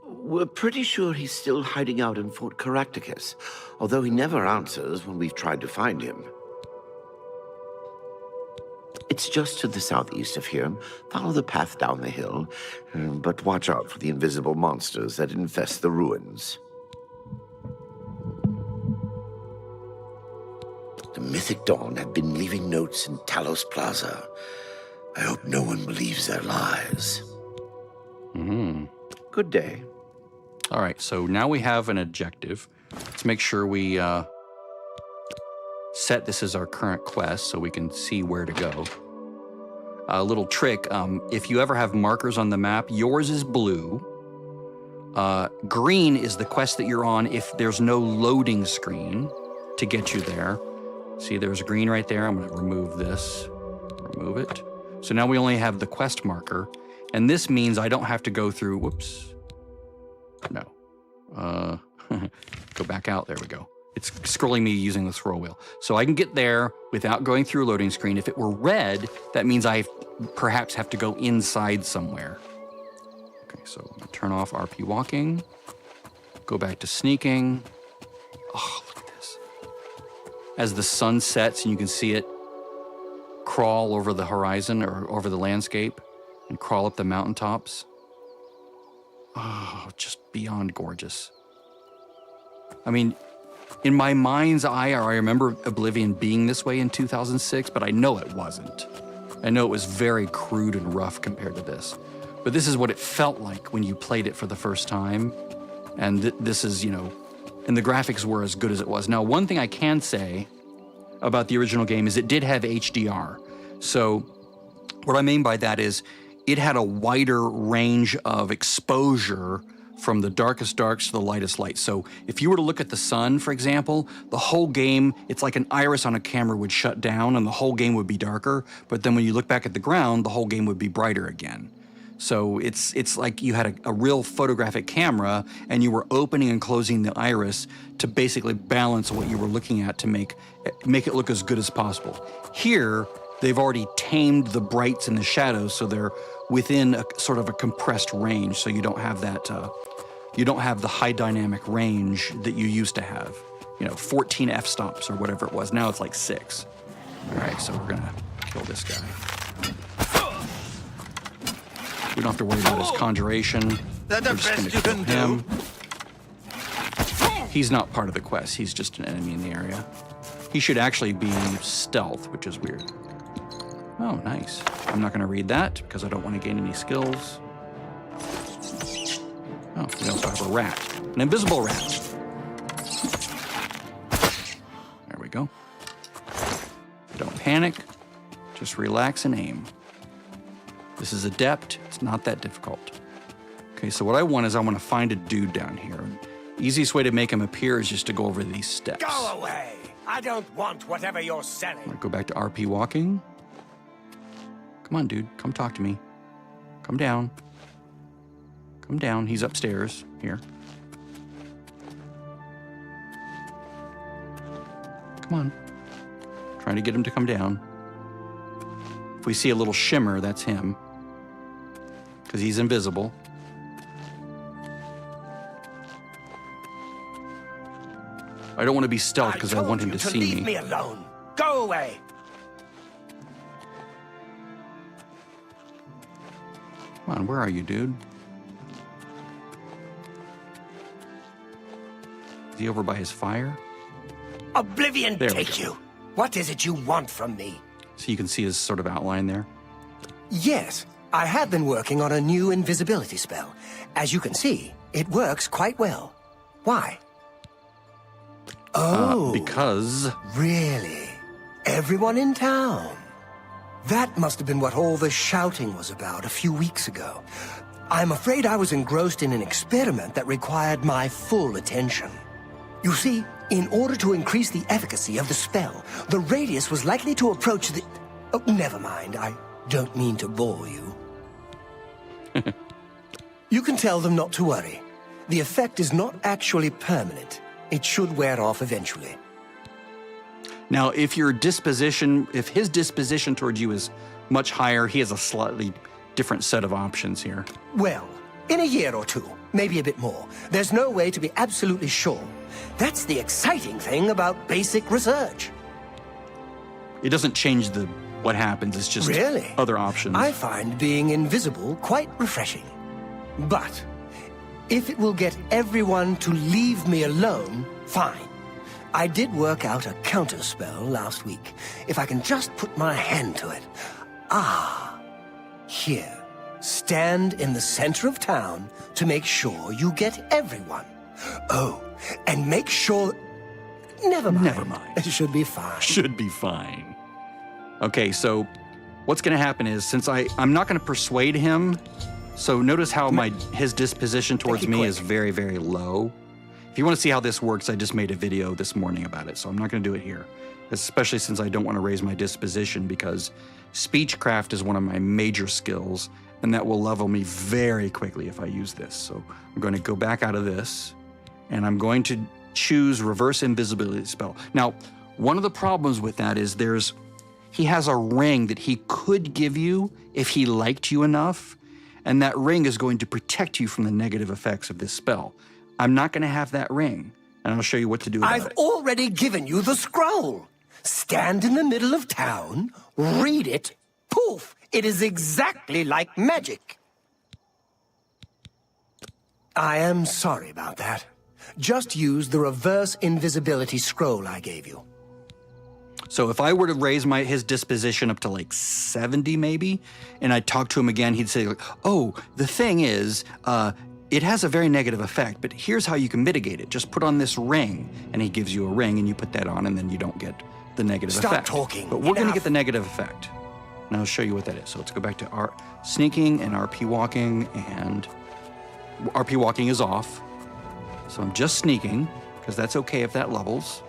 We're pretty sure he's still hiding out in Fort Caractacus, although he never answers when we've tried to find him. It's just to the southeast of here. Follow the path down the hill, but watch out for the invisible monsters that infest the ruins. The Mythic Dawn have been leaving notes in Talos Plaza. I hope no one believes their lies. Good day. All right, so now we have an objective. Let's make sure we set this as our current quest so we can see where to go. A little trick, if you ever have markers on the map, yours is blue. Green is the quest that you're on if there's no loading screen to get you there. See, there's green right there. I'm gonna remove this, remove it. So now we only have the quest marker. And this means I don't have to go through, whoops. No. Go back out, there we go. It's scrolling me using the scroll wheel. So I can get there without going through a loading screen. If it were red, that means I perhaps have to go inside somewhere. Okay, so I'm gonna turn off RP walking, go back to sneaking. Oh, look at this. As the sun sets and you can see it crawl over the horizon or over the landscape and crawl up the mountaintops. Oh, just beyond gorgeous. I mean, in my mind's eye, I remember Oblivion being this way in 2006, but I know it wasn't. I know it was very crude and rough compared to this. But this is what it felt like when you played it for the first time. And this is, you know, and the graphics were as good as it was. Now, one thing I can say about the original game is it did have HDR. So what I mean by that is it had a wider range of exposure from the darkest darks to the lightest light. So if you were to look at the sun, for example, the whole game, it's like an iris on a camera would shut down and the whole game would be darker. But then when you look back at the ground, the whole game would be brighter again. So it's like you had a real photographic camera and you were opening and closing the iris to basically balance what you were looking at to make it look as good as possible. Here, they've already tamed the brights and the shadows, so they're within a sort of a compressed range, so you don't have that, you don't have the high dynamic range that you used to have. You know, 14 f-stops or whatever it was. Now it's like 6. All right, so we're gonna kill this guy. We don't have to worry about his conjuration. We're just gonna kill him. He's not part of the quest. He's just an enemy in the area. He should actually be stealth, which is weird. Oh, nice. I'm not gonna read that because I don't want to gain any skills. Oh, we also have a rat. An invisible rat. There we go. Don't panic. Just relax and aim. This is adept. It's not that difficult. Okay, so what I want is I want to find a dude down here. Easiest way to make him appear is just to go over these steps. Go away! I don't want whatever you're selling. I'm gonna go back to RP walking. Come on, dude. Come talk to me. Come down. Come down. He's upstairs. Here. Come on. Trying to get him to come down. If we see a little shimmer, that's him. Because he's invisible. I don't want to be stealth because I want him to see me. Leave me alone. Go away. Come on, where are you, dude? Is he over by his fire? Oblivion There we take go. you. What is it you want from me? So you can see his sort of outline there. Yes, I have been working on a new invisibility spell. As you can see, it works quite well. Why? Oh, Because really? Everyone in town? That must have been what all the shouting was about a few weeks ago. I'm afraid I was engrossed in an experiment that required my full attention. You see, in order to increase the efficacy of the spell, the radius was likely to approach the... Oh, never mind, I don't mean to bore you. You can tell them not to worry. The effect is not actually permanent. It should wear off eventually. now, if his disposition towards you is much higher, he has a slightly different set of options here. Well, in a year or two, maybe a bit more. There's no way to be absolutely sure. That's the exciting thing about basic research. It doesn't change what happens, it's just Really? other options. I find being invisible quite refreshing. But if it will get everyone to leave me alone, fine. I did work out a counterspell last week. If I can just put my hand to it. Ah, here. Stand in the center of town to make sure you get everyone. Oh, and make sure... Never mind. Never mind. It should be fine. Should be fine. Okay, so what's going to happen is, since I'm not going to persuade him, so notice how his disposition towards it me quick. is very, very low. If you want to see how this works, I just made a video this morning about it, so I'm not going to do it here, especially since I don't want to raise my disposition, because Speechcraft is one of my major skills, and that will level me very quickly if I use this. So I'm going to go back out of this, and I'm going to choose Reverse Invisibility Spell. Now, one of the problems with that is he has a ring that he could give you if he liked you enough, and that ring is going to protect you from the negative effects of this spell. I'm not going to have that ring, and I'll show you what to do about I've it. already given you the scroll. Stand in the middle of town, read it, poof, it is exactly like magic. I am sorry about that. Just use the reverse invisibility scroll I gave you. So if I were to raise his disposition up to like 70 maybe, and I talk to him again, he'd say, like, oh, the thing is, it has a very negative effect, but here's how you can mitigate it. Just put on this ring, and he gives you a ring, and you put that on, and then you don't get the negative effect. Stop talking. But we're going to get the negative effect. And I'll show you what that is. So let's go back to our sneaking and RP walking, and RP walking is off. So I'm just sneaking, because that's okay if that levels.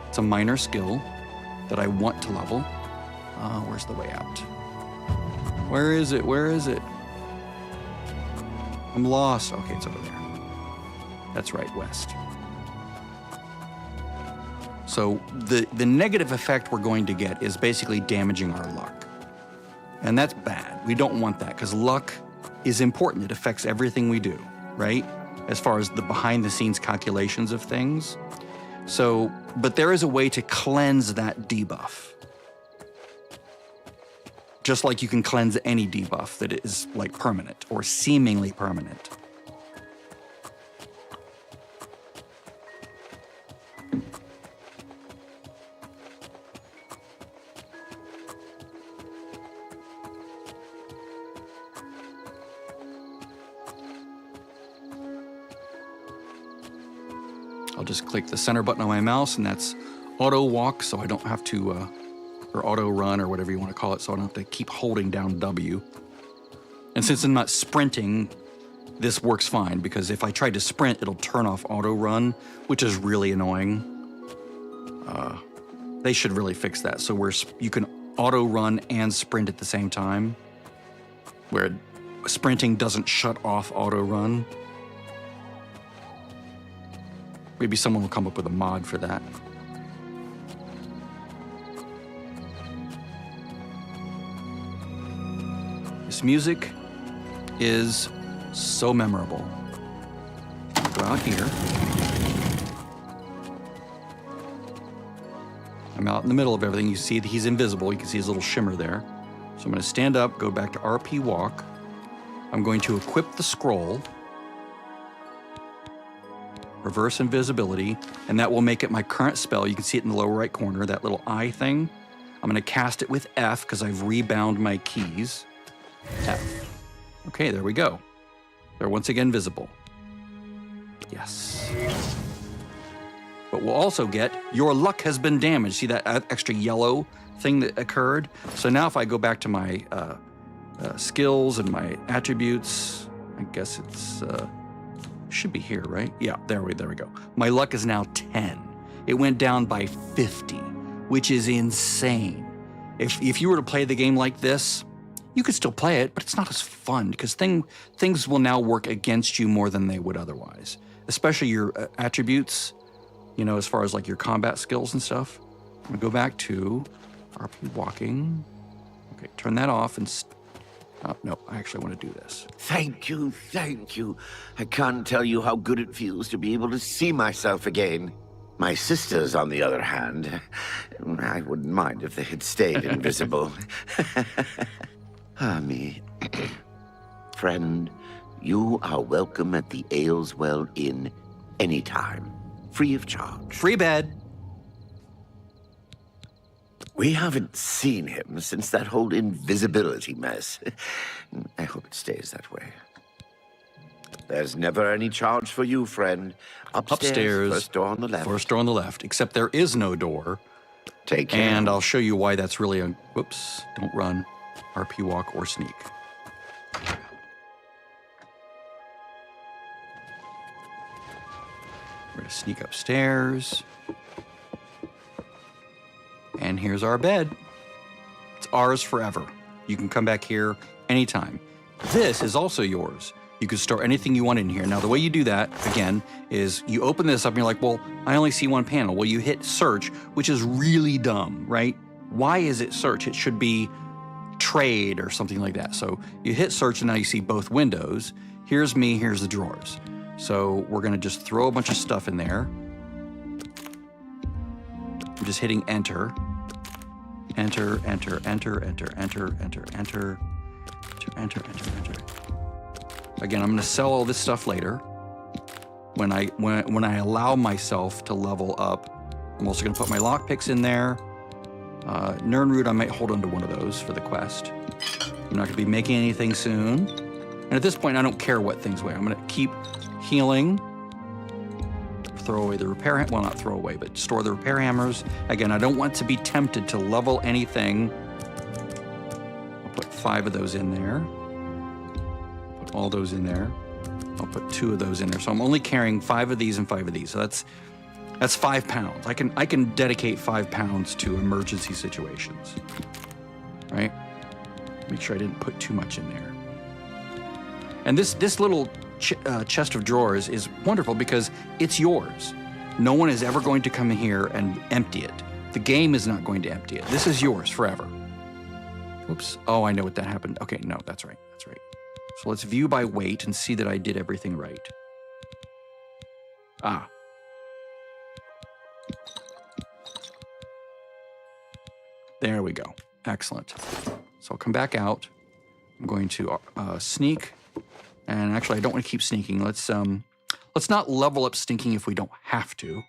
It's a minor skill that I want to level. Where's the way out? Where is it? Where is it? I'm lost. Okay, it's over there. That's right, west. So the negative effect we're going to get is basically damaging our luck. And that's bad. We don't want that, because luck is important. It affects everything we do, right? As far as the behind-the-scenes calculations of things. So, but there is a way to cleanse that debuff. Just like you can cleanse any debuff that is like permanent or seemingly permanent. I'll just click the center button on my mouse, and that's auto walk, so I don't have to, or auto run, or whatever you want to call it, so I don't have to keep holding down W. And since I'm not sprinting, this works fine, because if I try to sprint, it'll turn off auto run, which is really annoying. They should really fix that, so you can auto run and sprint at the same time, where sprinting doesn't shut off auto run. Maybe someone will come up with a mod for that. This music is so memorable. Go out here. I'm out in the middle of everything. You see that he's invisible. You can see his little shimmer there. So I'm going to stand up, go back to RP walk. I'm going to equip the scroll. Reverse invisibility, and that will make it my current spell. You can see it in the lower right corner, that little eye thing. I'm gonna cast it with F because I've rebound my keys. F. Okay, there we go. They're once again visible. Yes. But we'll also get, your luck has been damaged. See that extra yellow thing that occurred? So now if I go back to my skills and my attributes, I guess it's, should be here, right? Yeah, there we go. My luck is now 10. It went down by 50, which is insane. If you were to play the game like this, you could still play it, but it's not as fun because things will now work against you more than they would otherwise, especially your attributes, you know, as far as like your combat skills and stuff. I'm gonna go back to RP walking. Okay, turn that off and no, I actually want to do this. Thank you, thank you. I can't tell you how good it feels to be able to see myself again. My sisters, on the other hand, I wouldn't mind if they had stayed invisible. Me. Friend, you are welcome at the Ayleswell Inn anytime, free of charge. Free bed. We haven't seen him since that whole invisibility mess. I hope it stays that way. There's never any charge for you, friend. Upstairs, first door on the left. First door on the left, except there is no door. Take care. And I'll show you why that's really a, whoops, don't run, RP walk or sneak. We're gonna sneak upstairs. And here's our bed. It's ours forever. You can come back here anytime. This is also yours. You can store anything you want in here. Now, the way you do that, again, is you open this up and you're like, well, I only see one panel. Well, you hit search, which is really dumb, right? Why is it search? It should be trade or something like that. So you hit search and now you see both windows. Here's me, here's the drawers. So we're gonna just throw a bunch of stuff in there. I'm just hitting enter. Enter, enter, enter, enter, enter, enter, enter, enter, enter, enter, enter. Again, I'm going to sell all this stuff later. When I allow myself to level up, I'm also going to put my lockpicks in there. Nirnroot, I might hold on to one of those for the quest. I'm not going to be making anything soon. And at this point, I don't care what things weigh. I'm going to keep healing. Throw away the repair, well, not throw away, but store the repair hammers. Again, I don't want to be tempted to level anything. I'll put 5 of those in there. Put all those in there. I'll put 2 of those in there. So I'm only carrying 5 of these and 5 of these. So that's 5 pounds. I can dedicate 5 pounds to emergency situations, right? Make sure I didn't put too much in there. And this little chest of drawers is wonderful because it's yours. No one is ever going to come in here and empty it. The game is not going to empty it. This is yours forever. Oops. Oh, I know what that happened. Okay, no, that's right. That's right. So let's view by weight and see that I did everything right. Ah. There we go. Excellent. So I'll come back out. I'm going to sneak. And actually, I don't want to keep sneaking. Let's not level up sneaking if we don't have to.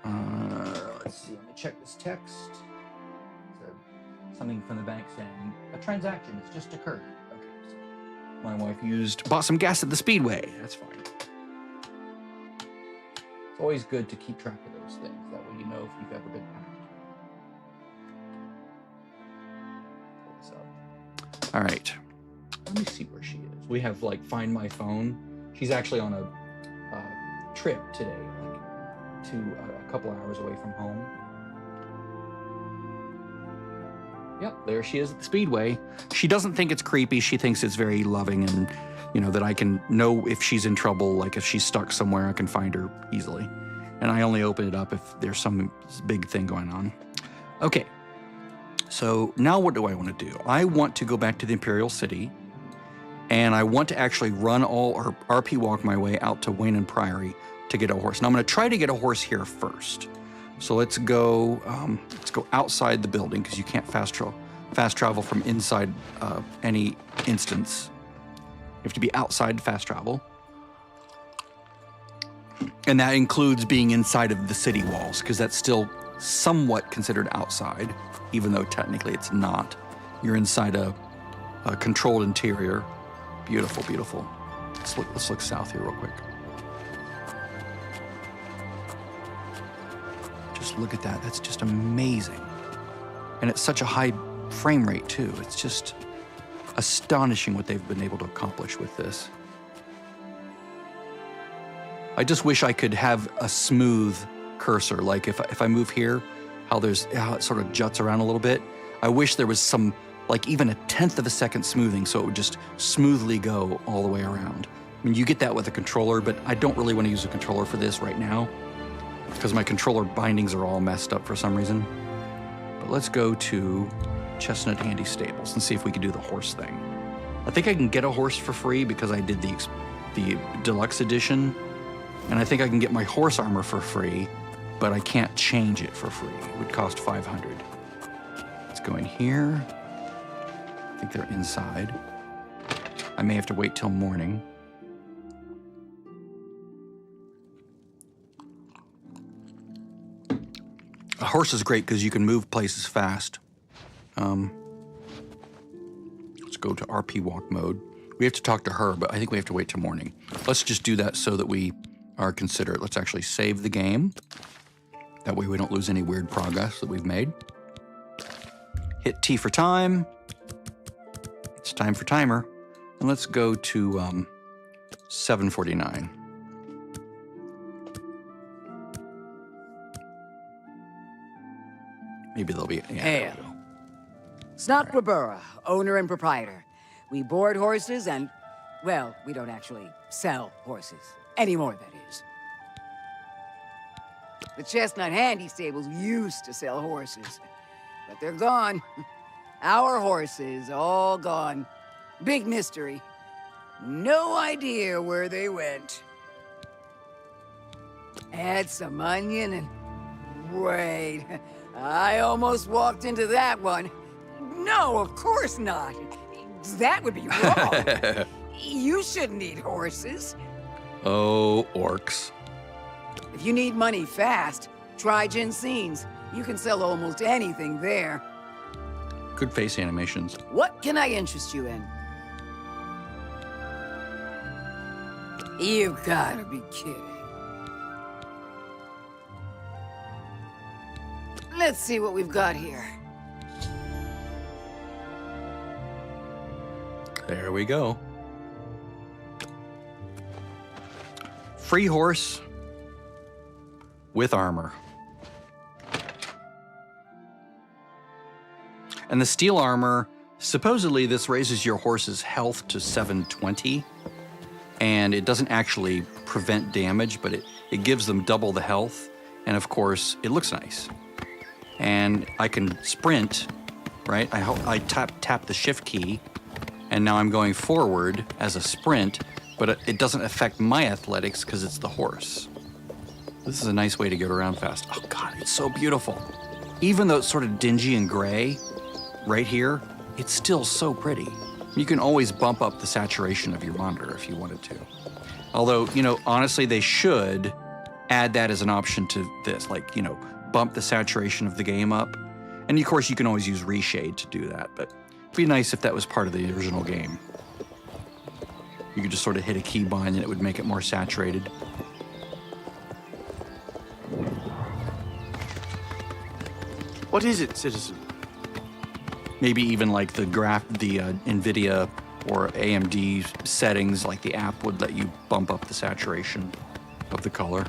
Let's see. Let me check this text. Something from the bank saying a transaction has just occurred. Okay. So my wife bought some gas at the Speedway. That's fine. It's always good to keep track of those things. That way you know if you've ever been hacked. Pull this up. All right. Let me see where she is. We have like Find My Phone. She's actually on a trip today, like to a couple hours away from home. Yep, there she is at the Speedway. She doesn't think it's creepy. She thinks it's very loving and, you know, that I can know if she's in trouble, like if she's stuck somewhere, I can find her easily. And I only open it up if there's some big thing going on. Okay, so now what do I want to do? I want to go back to the Imperial City, and I want to actually run or RP walk my way out to Wayne and Priory to get a horse. Now I'm going to try to get a horse here first. So let's go outside the building because you can't fast travel from inside any instance. You have to be outside to fast travel. And that includes being inside of the city walls because that's still somewhat considered outside, even though technically it's not. You're inside a controlled interior. Beautiful, beautiful. Let's look south here real quick. Just look at that. That's just amazing. And it's such a high frame rate too. It's just astonishing what they've been able to accomplish with this. I just wish I could have a smooth cursor. Like if I move here, how it sort of juts around a little bit. I wish there was some, like even a 1/10 of a second smoothing so it would just smoothly go all the way around. I mean, you get that with a controller, but I don't really want to use a controller for this right now because my controller bindings are all messed up for some reason. But let's go to Chestnut Handy Stables and see if we can do the horse thing. I think I can get a horse for free because I did the deluxe edition, and I think I can get my horse armor for free, but I can't change it for free. It would cost 500. Let's go in here. I think they're inside. I may have to wait till morning. A horse is great because you can move places fast. Let's go to RP walk mode. We have to talk to her, but I think we have to wait till morning. Let's just do that so that we are considerate. Let's actually save the game. That way we don't lose any weird progress that we've made. Hit T for time. It's time for timer. And let's go to 7:49. Maybe they'll be... Yeah, Hail. Snotwabura, owner and proprietor. We board horses and, well, we don't actually sell horses. Anymore, that is. The Chestnut Handy Stables used to sell horses, but they're gone. Our horses, all gone. Big mystery. No idea where they went. Add some onion and... Wait, I almost walked into that one. No, of course not. That would be wrong. You shouldn't need horses. Oh, orcs. If you need money fast, try Jinseens. You can sell almost anything there. Good face animations. What can I interest you in? You've gotta be kidding. Let's see what we've got here. There we go. Free horse with armor. And the steel armor, supposedly this raises your horse's health to 720, and it doesn't actually prevent damage, but it gives them double the health, and of course, it looks nice. And I can sprint, right? I tap the shift key, and now I'm going forward as a sprint, but it doesn't affect my athletics because it's the horse. This is a nice way to get around fast. Oh God, it's so beautiful. Even though it's sort of dingy and gray, right here, it's still so pretty. You can always bump up the saturation of your monitor if you wanted to. Although, you know, honestly, they should add that as an option to this, like, you know, bump the saturation of the game up. And of course, you can always use reshade to do that, but it'd be nice if that was part of the original game. You could just sort of hit a keybind and it would make it more saturated. What is it, citizen? Maybe even like the NVIDIA or AMD settings, like the app would let you bump up the saturation of the color.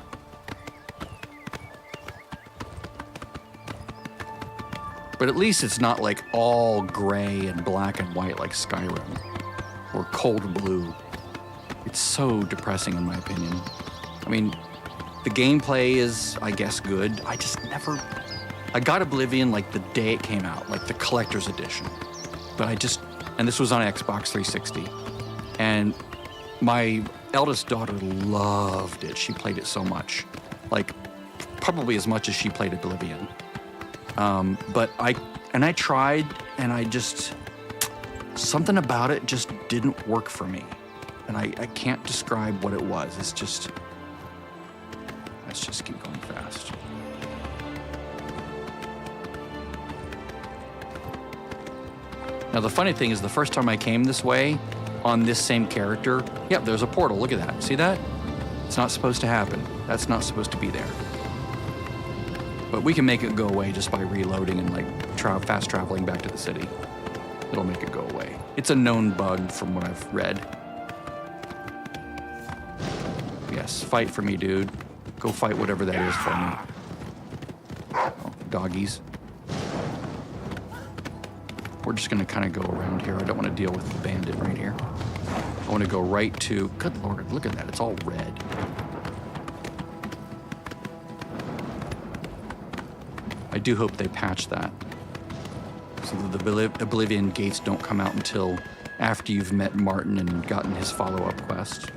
But at least it's not like all gray and black and white like Skyrim or cold blue. It's so depressing in my opinion. I mean, the gameplay is, I guess, good. I got Oblivion like the day it came out, like the collector's edition. But and this was on Xbox 360. And my eldest daughter loved it. She played it so much. Like, probably as much as she played Oblivion. But I tried, and something about it just didn't work for me. And I can't describe what it was. Let's just keep going fast. Now, the funny thing is, the first time I came this way, on this same character, yep, there's a portal. Look at that. See that? It's not supposed to happen. That's not supposed to be there. But we can make it go away just by reloading and like fast traveling back to the city. It'll make it go away. It's a known bug from what I've read. Yes, fight for me, dude. Go fight whatever that is for me. Oh, doggies. We're just gonna kind of go around here. I don't want to deal with the bandit right here. I want to go right to, good Lord, look at that, it's all red. I do hope they patch that, so that the Oblivion gates don't come out until after you've met Martin and gotten his follow-up quest.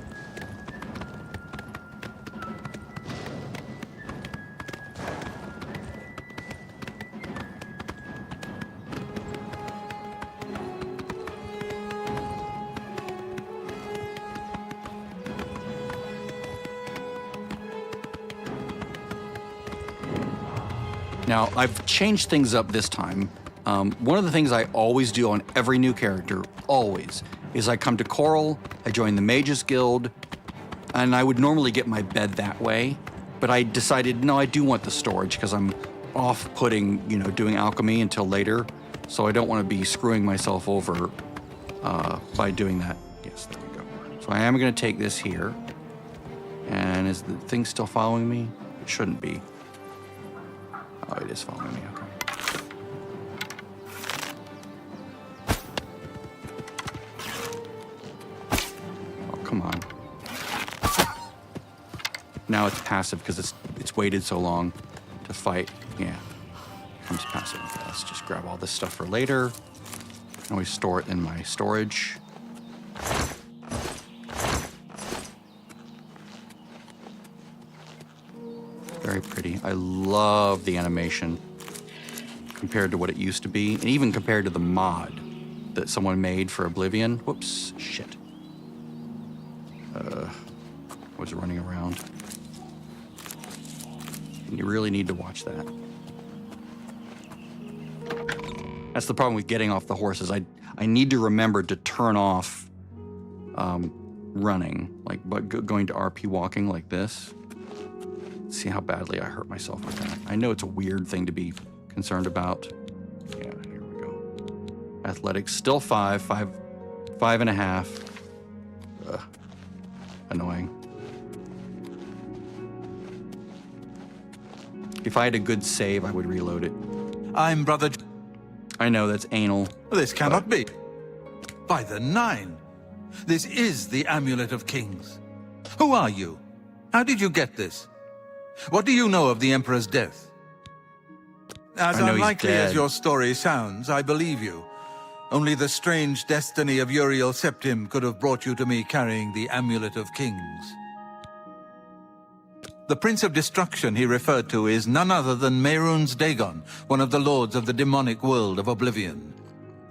Now, I've changed things up this time. One of the things I always do on every new character, always, is I come to Coral, I join the Mages Guild, and I would normally get my bed that way, but I decided, no, I do want the storage because I'm off putting, you know, doing alchemy until later, so I don't want to be screwing myself over by doing that. Yes, there we go. So I am going to take this here, and is the thing still following me? It shouldn't be. Oh, it is following me, okay. Oh, come on. Now it's passive because it's waited so long to fight. Yeah, here comes passive. Okay, let's just grab all this stuff for later. I can always store it in my storage. Very pretty. I love the animation compared to what it used to be, and even compared to the mod. that someone made for Oblivion. Whoops, shit. Was running around. And you really need to watch that. That's the problem with getting off the horses. I need to remember to turn off running, like going to RP walking like this. See how badly I hurt myself with that. I know it's a weird thing to be concerned about. Yeah, here we go. Athletics, still 5.5. Ugh. Annoying. If I had a good save, I would reload it. I'm Brother... I know, that's anal. This cannot be. By the Nine. This is the Amulet of Kings. Who are you? How did you get this? What do you know of the Emperor's death? As unlikely as your story sounds, I believe you. Only the strange destiny of Uriel Septim could have brought you to me carrying the Amulet of Kings. The Prince of Destruction he referred to is none other than Mehrunes Dagon, one of the lords of the demonic world of Oblivion.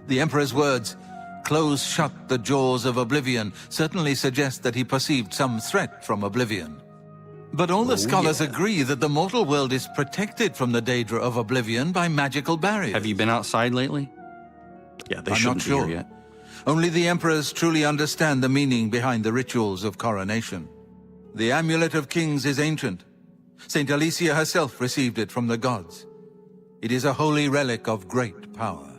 The Emperor's words, "Close shut the jaws of Oblivion," certainly suggest that he perceived some threat from Oblivion. But all the scholars agree that the mortal world is protected from the danger of Oblivion by magical barriers. Have you been outside lately? Yeah, they shouldn't be here yet. Only the Emperors truly understand the meaning behind the rituals of coronation. The Amulet of Kings is ancient. Saint Alicia herself received it from the gods. It is a holy relic of great power.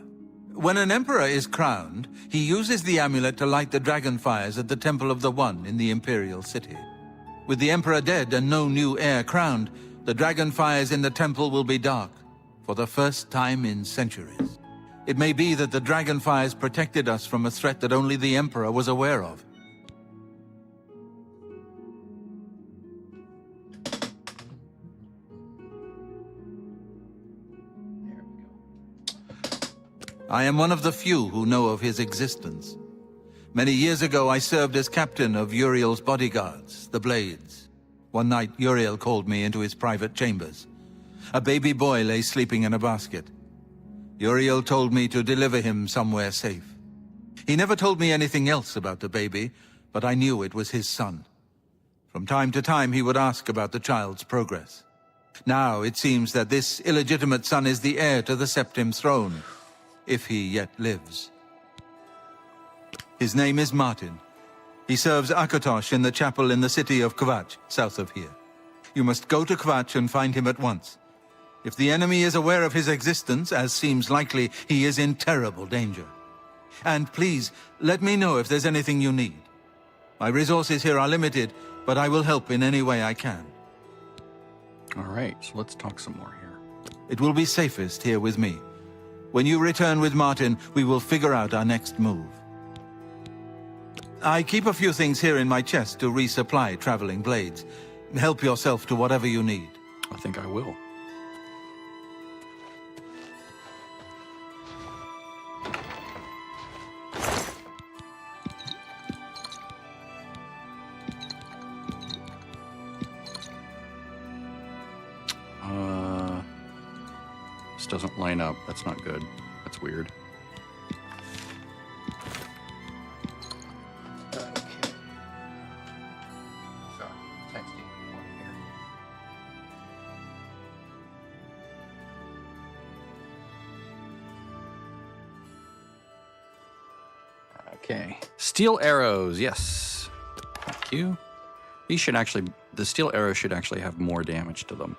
When an emperor is crowned, he uses the amulet to light the dragon fires at the Temple of the One in the Imperial City. With the emperor dead and no new heir crowned, the dragon fires in the temple will be dark, for the first time in centuries. It may be that the dragon fires protected us from a threat that only the emperor was aware of. I am one of the few who know of his existence. Many years ago, I served as captain of Uriel's bodyguards, the Blades. One night, Uriel called me into his private chambers. A baby boy lay sleeping in a basket. Uriel told me to deliver him somewhere safe. He never told me anything else about the baby, but I knew it was his son. From time to time, he would ask about the child's progress. Now, it seems that this illegitimate son is the heir to the Septim throne, if he yet lives. His name is Martin. He serves Akatosh in the chapel in the city of Kvatch, south of here. You must go to Kvatch and find him at once. If the enemy is aware of his existence, as seems likely, he is in terrible danger. And please, let me know if there's anything you need. My resources here are limited, but I will help in any way I can. All right, so let's talk some more here. It will be safest here with me. When you return with Martin, we will figure out our next move. I keep a few things here in my chest to resupply traveling blades. Help yourself to whatever you need. I think I will. This doesn't line up. That's not good. That's weird. Okay. Steel arrows, yes. Thank you. These should actually, the steel arrows should actually have more damage to them.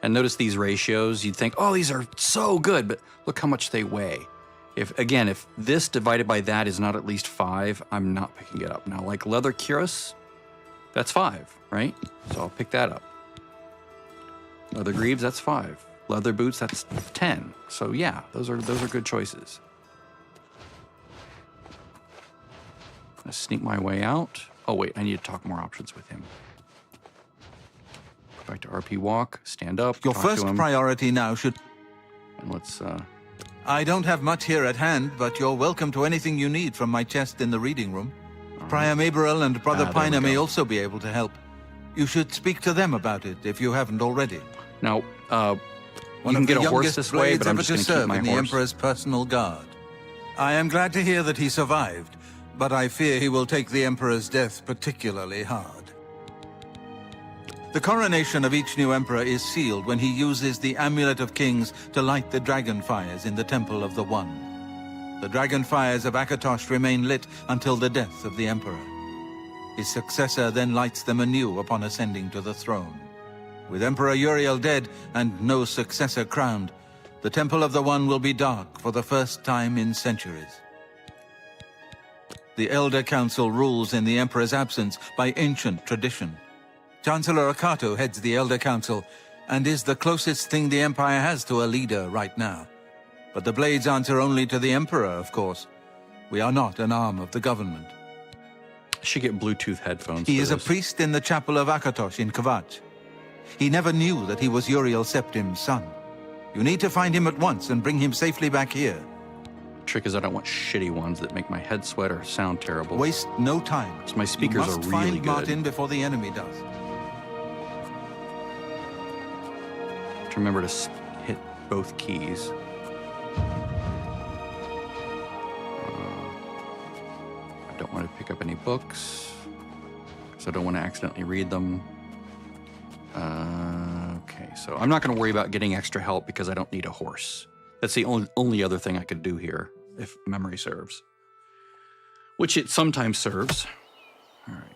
And notice these ratios, you'd think, oh, these are so good, but look how much they weigh. If this divided by that is not at least 5, I'm not picking it up. Now, like leather cuirass, that's 5, right? So I'll pick that up. Leather greaves, that's 5. Leather boots, that's 10. So yeah, those are good choices. I'm gonna sneak my way out. Oh wait, I need to talk more options with him. Go back to RP walk, stand up. Your first priority now should... And let's, I don't have much here at hand, but you're welcome to anything you need from my chest in the reading room. Prior Maberel and Brother Piner may also be able to help. You should speak to them about it if you haven't already. Now, you can get a horse this way, but I'm just going to keep my horse. In the Emperor's personal guard. I am glad to hear that he survived, but I fear he will take the Emperor's death particularly hard. The coronation of each new Emperor is sealed when he uses the Amulet of Kings to light the dragon fires in the Temple of the One. The dragon fires of Akatosh remain lit until the death of the Emperor. His successor then lights them anew upon ascending to the throne. With Emperor Uriel dead and no successor crowned, the Temple of the One will be dark for the first time in centuries. The Elder Council rules in the Emperor's absence by ancient tradition. Chancellor Akato heads the Elder Council and is the closest thing the Empire has to a leader right now. But the Blades answer only to the Emperor, of course. We are not an arm of the government. I should get Bluetooth headphones. He for is a this. priest in the chapel of Akatosh in Kvatch. He never knew that he was Uriel Septim's son. You need to find him at once and bring him safely back here. Trick is I don't want shitty ones that make my head sweat or sound terrible. Waste no time. So my speakers you are must really find good. Martin before the enemy does. To remember to hit both keys. I don't want to pick up any books, so I don't want to accidentally read them. Okay, so I'm not going to worry about getting extra help because I don't need a horse. That's the only other thing I could do here, if memory serves. Which it sometimes serves. All right.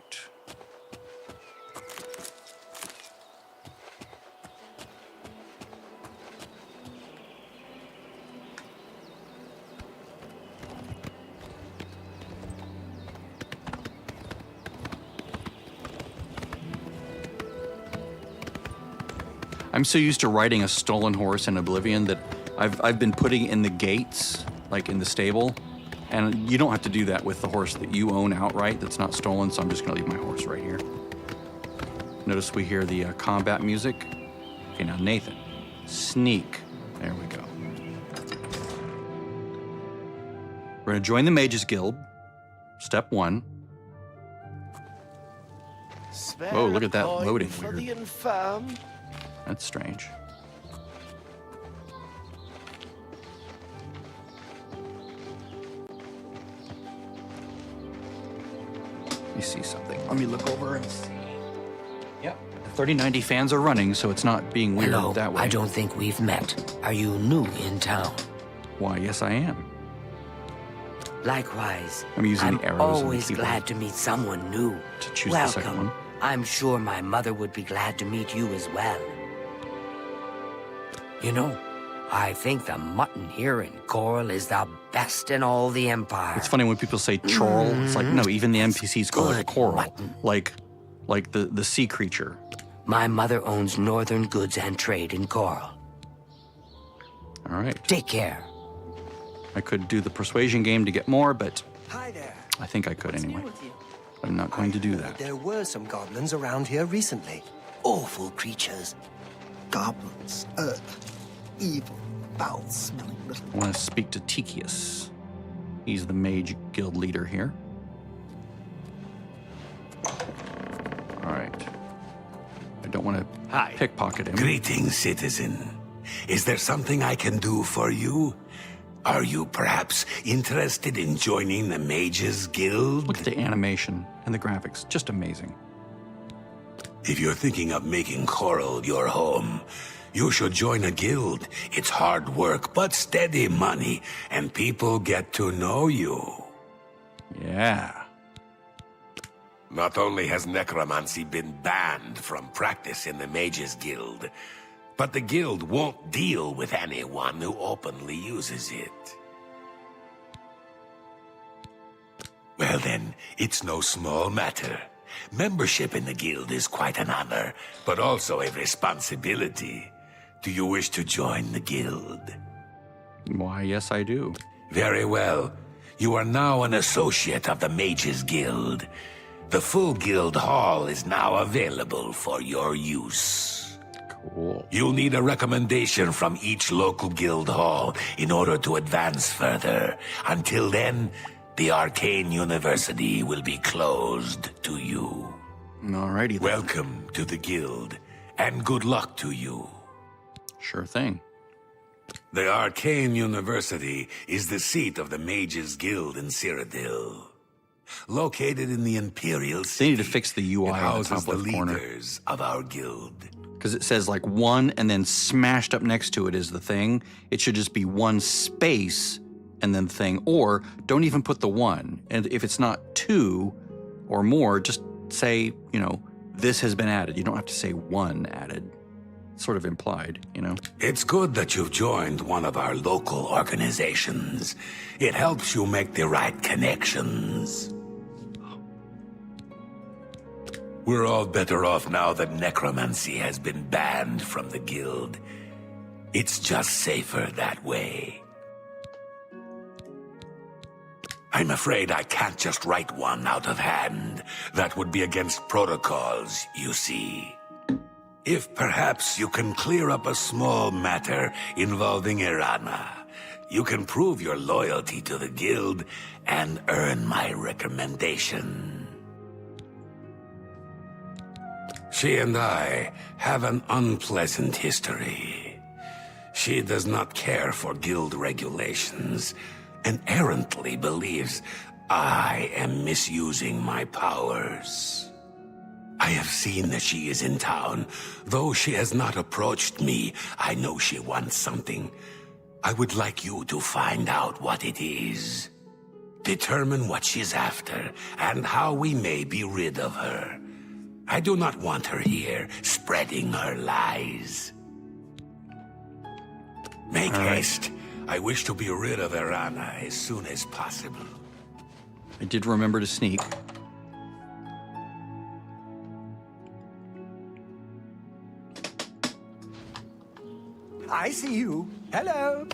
I'm so used to riding a stolen horse in Oblivion that I've been putting in the gates, like in the stable, and you don't have to do that with the horse that you own outright that's not stolen, so I'm just gonna leave my horse right here. Notice we hear the combat music. Okay, now Nathan, sneak. There we go. We're gonna join the Mages Guild, step 1. Whoa, look at that loading For weird. the infirm. That's strange. Let me see something. Let me look over and see. Yep. The 3090 fans are running, so it's not being weird Hello, that way. I don't think we've met. Are you new in town? Why, yes, I am. Likewise. I'm using I'm the arrows and the always keyboard glad to meet someone new. to choose the second Welcome. one. I'm sure my mother would be glad to meet you as well. You know, I think the mutton here in Coral is the best in all the Empire. It's funny when people say chorl. It's like, no, even the NPCs call it good coral. mutton. Like the sea creature. My mother owns Northern Goods and Trade in Coral. All right. Take care. I could do the persuasion game to get more, but Hi there. I think I could anyway. I'm not going to do that. There were some goblins around here recently. Awful creatures. Goblins. Evil, foul-smelling little... I want to speak to Tikius. He's the Mage Guild leader here. All right. I don't want to pickpocket him. Greetings, citizen. Is there something I can do for you? Are you perhaps interested in joining the Mages Guild? Look at the animation and the graphics. Just amazing. If you're thinking of making Coral your home, you should join a guild. It's hard work, but steady money, and people get to know you. Yeah. Not only has necromancy been banned from practice in the Mages Guild, but the guild won't deal with anyone who openly uses it. Well then, it's no small matter. Membership in the guild is quite an honor, but also a responsibility. Do you wish to join the guild? Why, yes, I do. Very well. You are now an associate of the Mages Guild. The full guild hall is now available for your use. Cool. You'll need a recommendation from each local guild hall in order to advance further. Until then, the Arcane University will be closed to you. Alrighty then. Welcome to the guild, and good luck to you. Sure thing. The Arcane University is the seat of the Mages Guild in Cyrodiil. Located in the Imperial City, They need to fix the UI it on the houses top left corner. leaders of our guild. Because it says like 1 and then smashed up next to it is the thing. It should just be 1 space and then thing, or don't even put the 1. And if it's not 2 or more, just say, you know, this has been added. You don't have to say 1 added. It's sort of implied, you know? It's good that you've joined one of our local organizations. It helps you make the right connections. We're all better off now that necromancy has been banned from the guild. It's just safer that way. I'm afraid I can't just write one out of hand. That would be against protocols, you see. If perhaps you can clear up a small matter involving Irana, you can prove your loyalty to the guild and earn my recommendation. She and I have an unpleasant history. She does not care for guild regulations and errantly believes I am misusing my powers. I have seen that she is in town. Though she has not approached me, I know she wants something. I would like you to find out what it is. Determine what she's after and how we may be rid of her. I do not want her here, spreading her lies. Make haste. I wish to be rid of Irana as soon as possible. I did remember to sneak. I see you. Hello.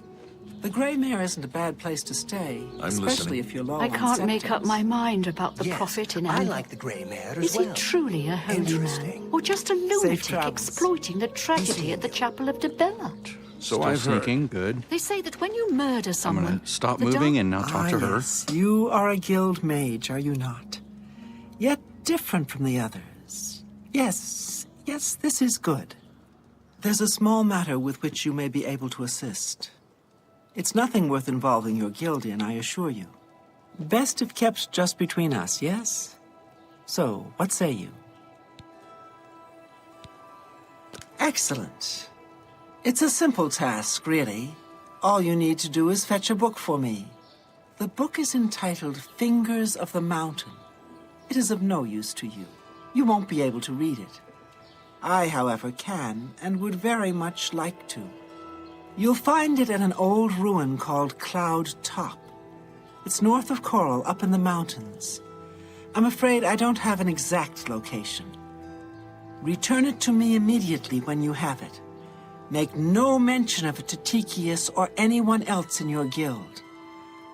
The Grey Mare isn't a bad place to stay, especially if you're low I on can't make up scepters. my mind about the Yes, prophet in I Amber. like the Grey Mare as Is well. he truly a holy man? Interesting. Or just a Safe lunatic travels. exploiting the tragedy at the Chapel of Debella? So I've sneaking, good. They say that when you murder I'm someone... gonna stop the moving dark- and now talk to her. Yes, you are a guild mage, are you not? Yet different from the others. Yes, this is good. There's a small matter with which you may be able to assist. It's nothing worth involving your guild in, I assure you. Best if kept just between us, yes? So, what say you? Excellent. It's a simple task, really. All you need to do is fetch a book for me. The book is entitled Fingers of the Mountain. It is of no use to you. You won't be able to read it. I, however, can, and would very much like to. You'll find it at an old ruin called Cloud Top. It's north of Coral, up in the mountains. I'm afraid I don't have an exact location. Return it to me immediately when you have it. Make no mention of it to Tikius or anyone else in your guild.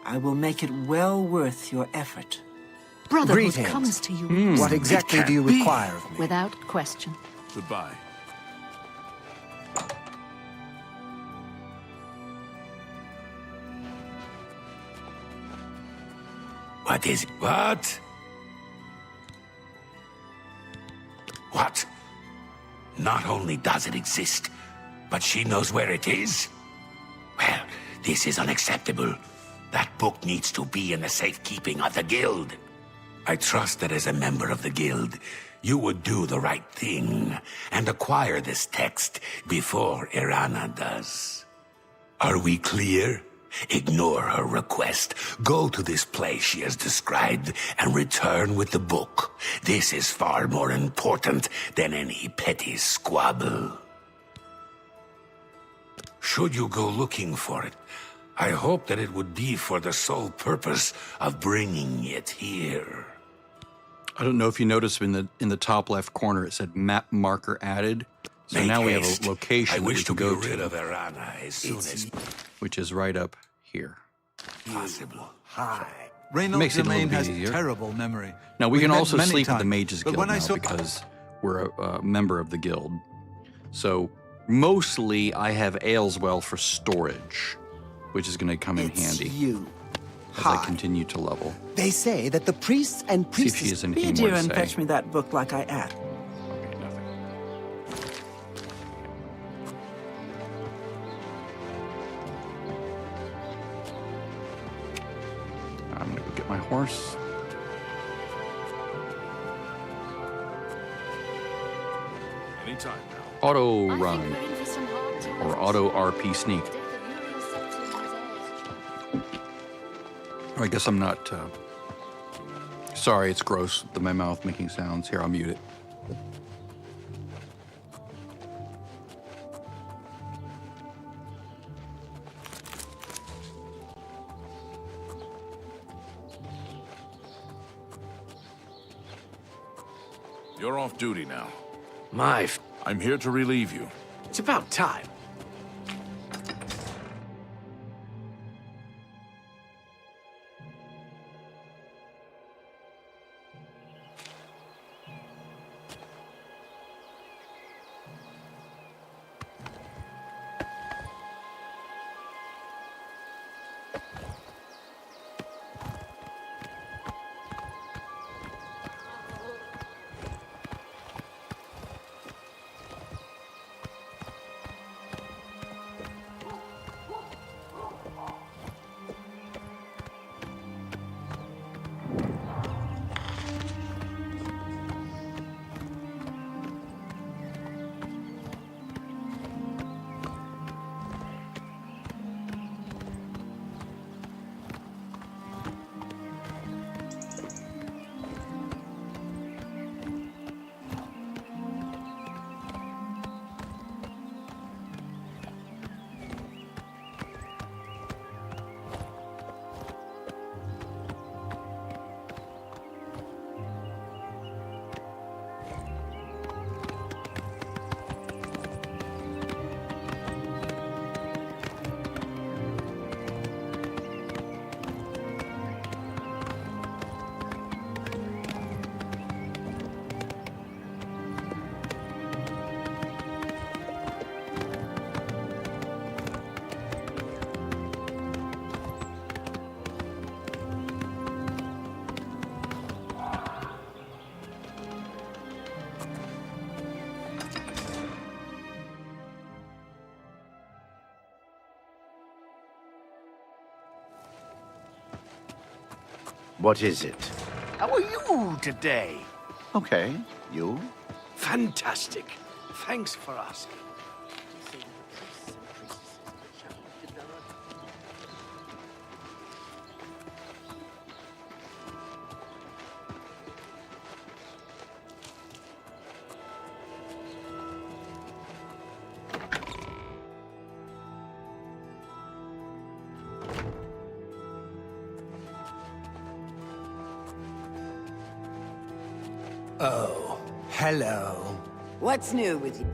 I will make it well worth your effort. Brotherhood Greetings. comes to you What exactly do you require of me? without question. Goodbye. What is it? What? What? Not only does it exist, but she knows where it is? Well, this is unacceptable. That book needs to be in the safekeeping of the guild. I trust that as a member of the guild, you would do the right thing and acquire this text before Irana does. Are we clear? Ignore her request. Go to this place she has described and return with the book. This is far more important than any petty squabble. Should you go looking for it, I hope that it would be for the sole purpose of bringing it here. I don't know if you noticed in the top left corner it said map marker added. So Make now we have haste. a location I that we wish can to go be rid to, of Irana as soon as which is right up here. possible. Hi. Reynolds Makes it a little Germain bit has easier. terrible memory. Now we We've can met also many sleep at the times, Mages but Guild when I now saw- because we're a member of the guild. So mostly I have Ailswell for storage, which is going to come in It's handy you. as Hi. I continue to level. They say that the priests and See if she priestesses... has Be a anything dear more to and say. fetch me that book like I asked. Okay, nothing. horse. Anytime now. Auto I think run we're in for some hard times. or auto RP sneak. Death of Uriel's septum was heirs. I guess I'm not. Sorry, it's gross. My mouth making sounds. Here, I'll mute it. You're off duty now. I'm here to relieve you. It's about time. What is it? How are you today? Okay, you? Fantastic. Thanks for asking. Oh, hello. What's new with you?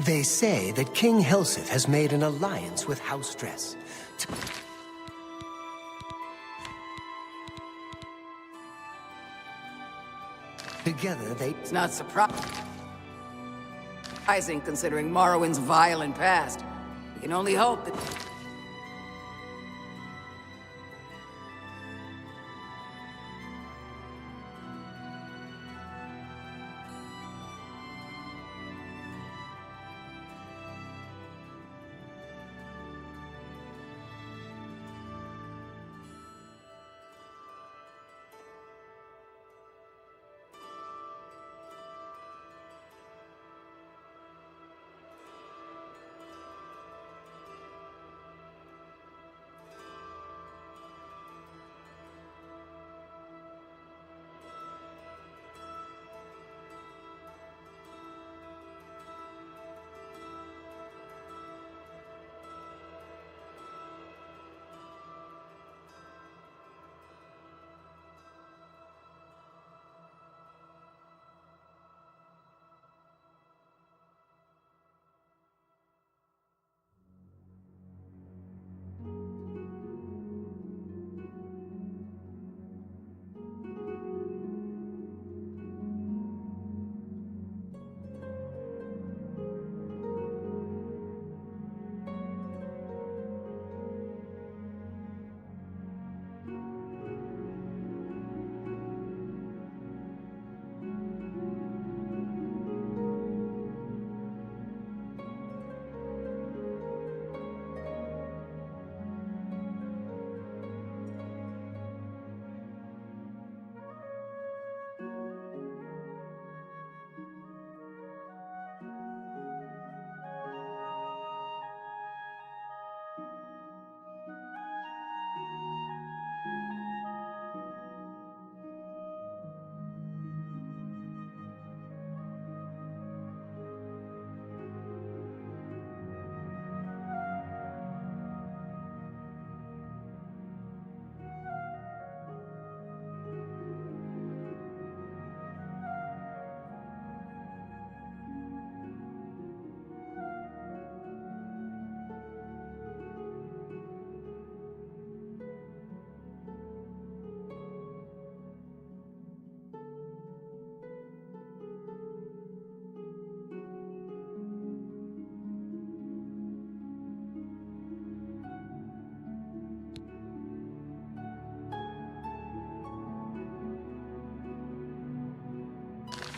They say that King Helseth has made an alliance with House Dress. Together they... It's not surprising considering Morrowind's violent past. We can only hope that...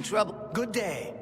Trouble. Good day.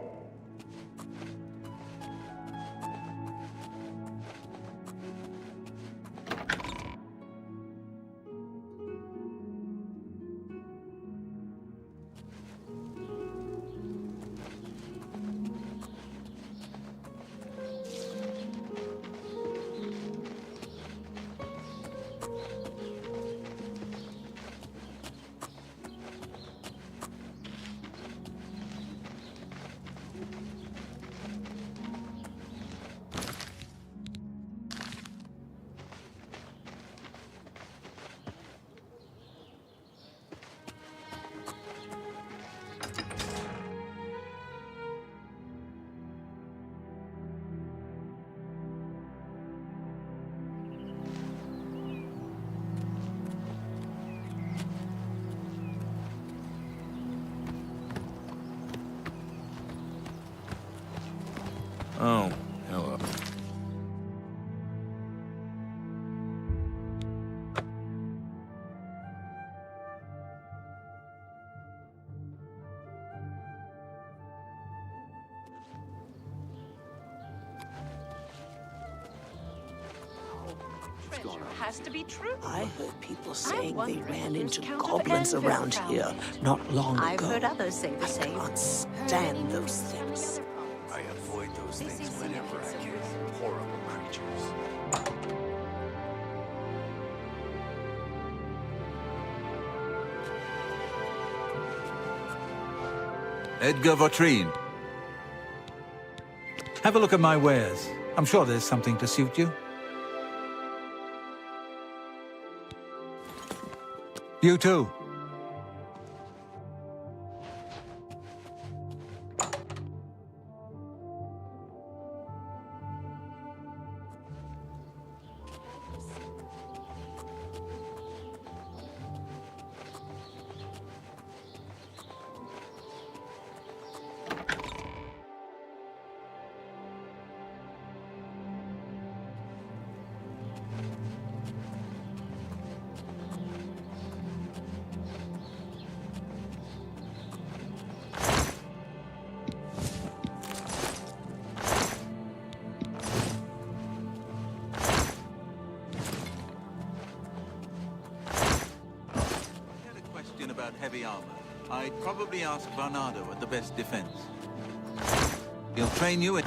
Oh, hello. Treasure has to be true. I heard people saying they wondering ran if into there's Count of goblins Anvil around found here it. not long ago. I've heard others say the I same. can't stand those things. I avoid those This things is whenever I significant. can. Horrible creatures. Edgar Vautrin. Have a look at my wares. I'm sure there's something to suit you. You too. About heavy armor, I'd probably ask Bernardo at the best defense. He'll train you in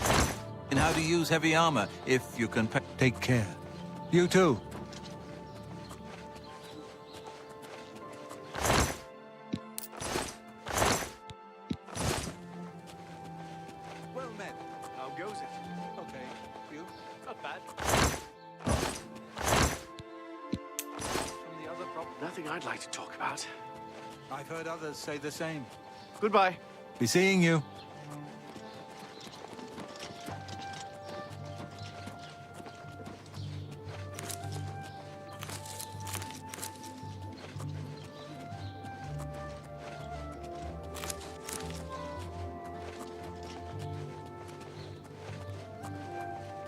how to use heavy armor if you can take care. You too. Well met. How goes it? Okay. You? Not bad. From the other problem. Nothing I'd like to talk about. I've heard others say the same. Goodbye. Be seeing you.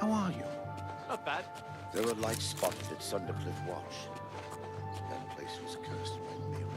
How are you? Not bad. There were lights spotted at Sundercliff Watch. That place was cursed by millions.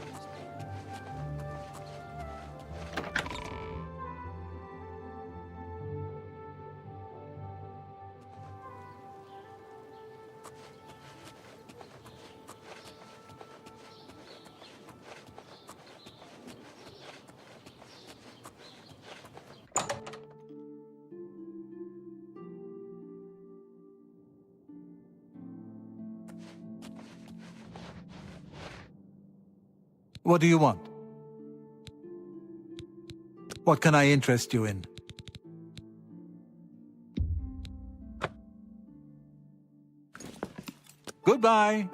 What do you want? What can I interest you in? Goodbye.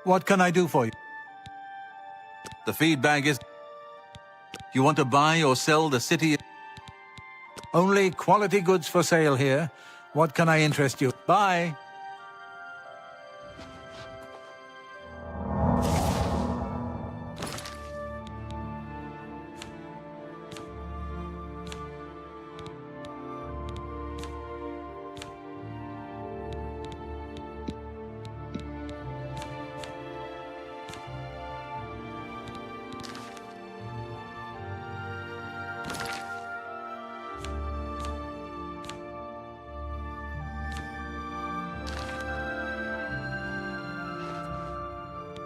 What can I do for you? The feedback is... You want to buy or sell the city? Only quality goods for sale here. What can I interest you? Bye.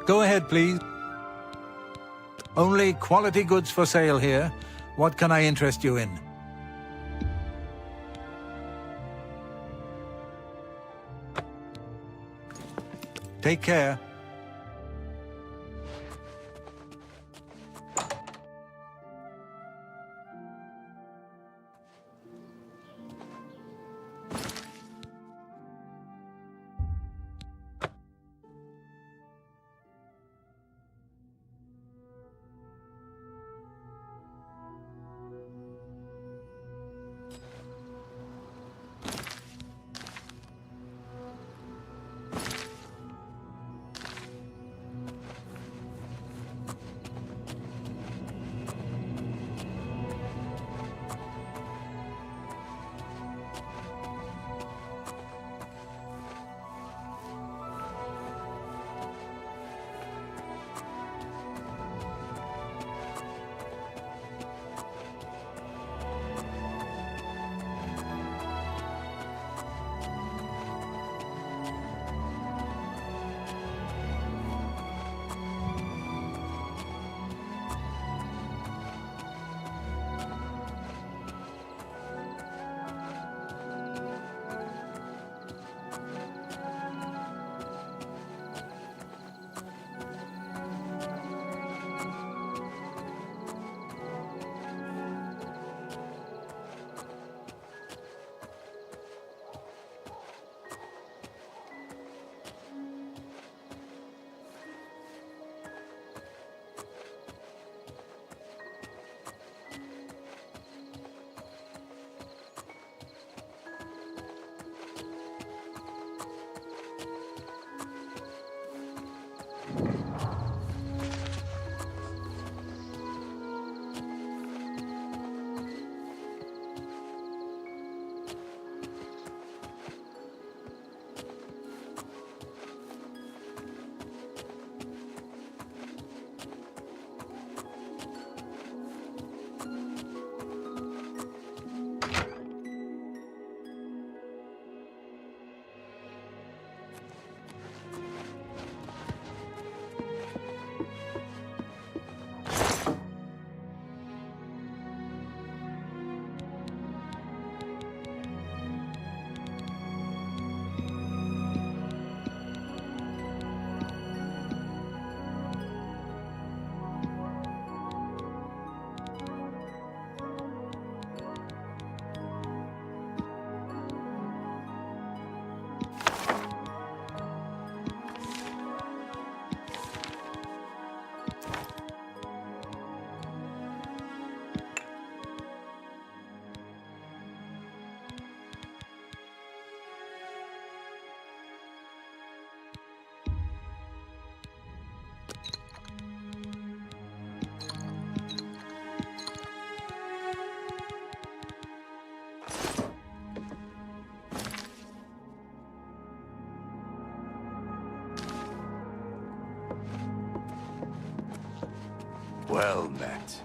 Go ahead, please. Only quality goods for sale here. What can I interest you in? Take care. Well met.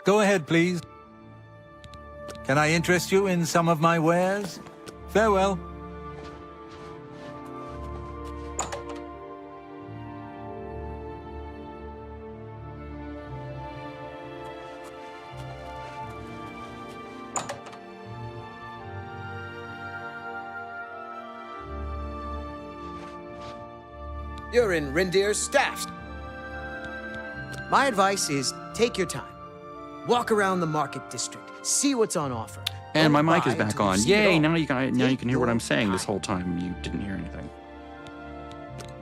Go ahead, please. Can I interest you in some of my wares? Farewell. You're in Rindir's staff. My advice is take your time. Walk around the market district. See what's on offer. And my Don't mic is buy back until you on. see it Yay, all. now you can hear what I'm saying this time. whole time. You didn't hear anything.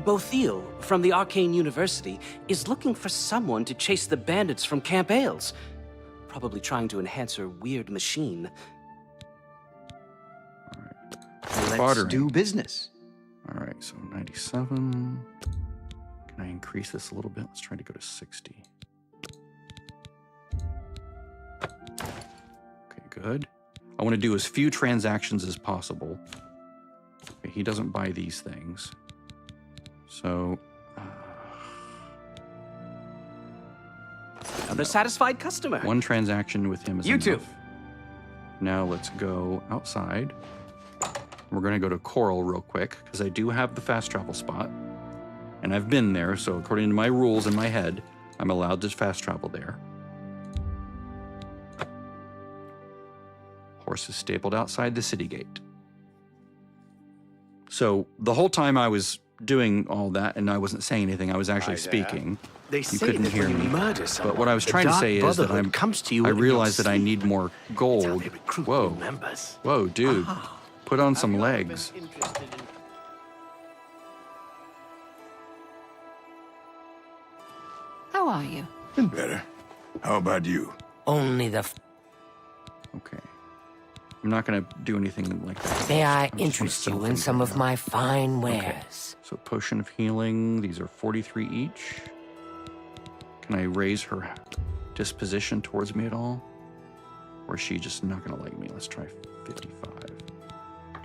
Bothiel, from the Arcane University, is looking for someone to chase the bandits from Camp Ailes. Probably trying to enhance her weird machine. Let's Let's do business. All right, so 97. Can I increase this a little bit? Let's try to go to 60. Okay, good. I want to do as few transactions as possible. Okay, he doesn't buy these things. So... Another satisfied customer. one transaction with him is You enough. too. Now let's go outside. We're going to go to Coral real quick, because I do have the fast travel spot. And I've been there, so according to my rules in my head, I'm allowed to fast travel there. Horse is stabled outside the city gate. So the whole time I was doing all that, and I wasn't saying anything, I was actually speaking. They You say couldn't that hear when me. you murder But someone, what I was the trying to Dark say is that Brotherhood comes to you I in your realized that I sleep. need more That's how gold. they recruit Whoa. new members. Whoa, dude. Ah. Put on some Have you ever legs. been interested in- How are you? Been better. How about you? Only the... Okay. I'm not going to do anything like that. May I just wanna interest sell you in things some right of now. my fine Okay. wares? So potion of healing, these are 43 each. Can I raise her disposition towards me at all? Or is she just not going to like me? Let's try 55.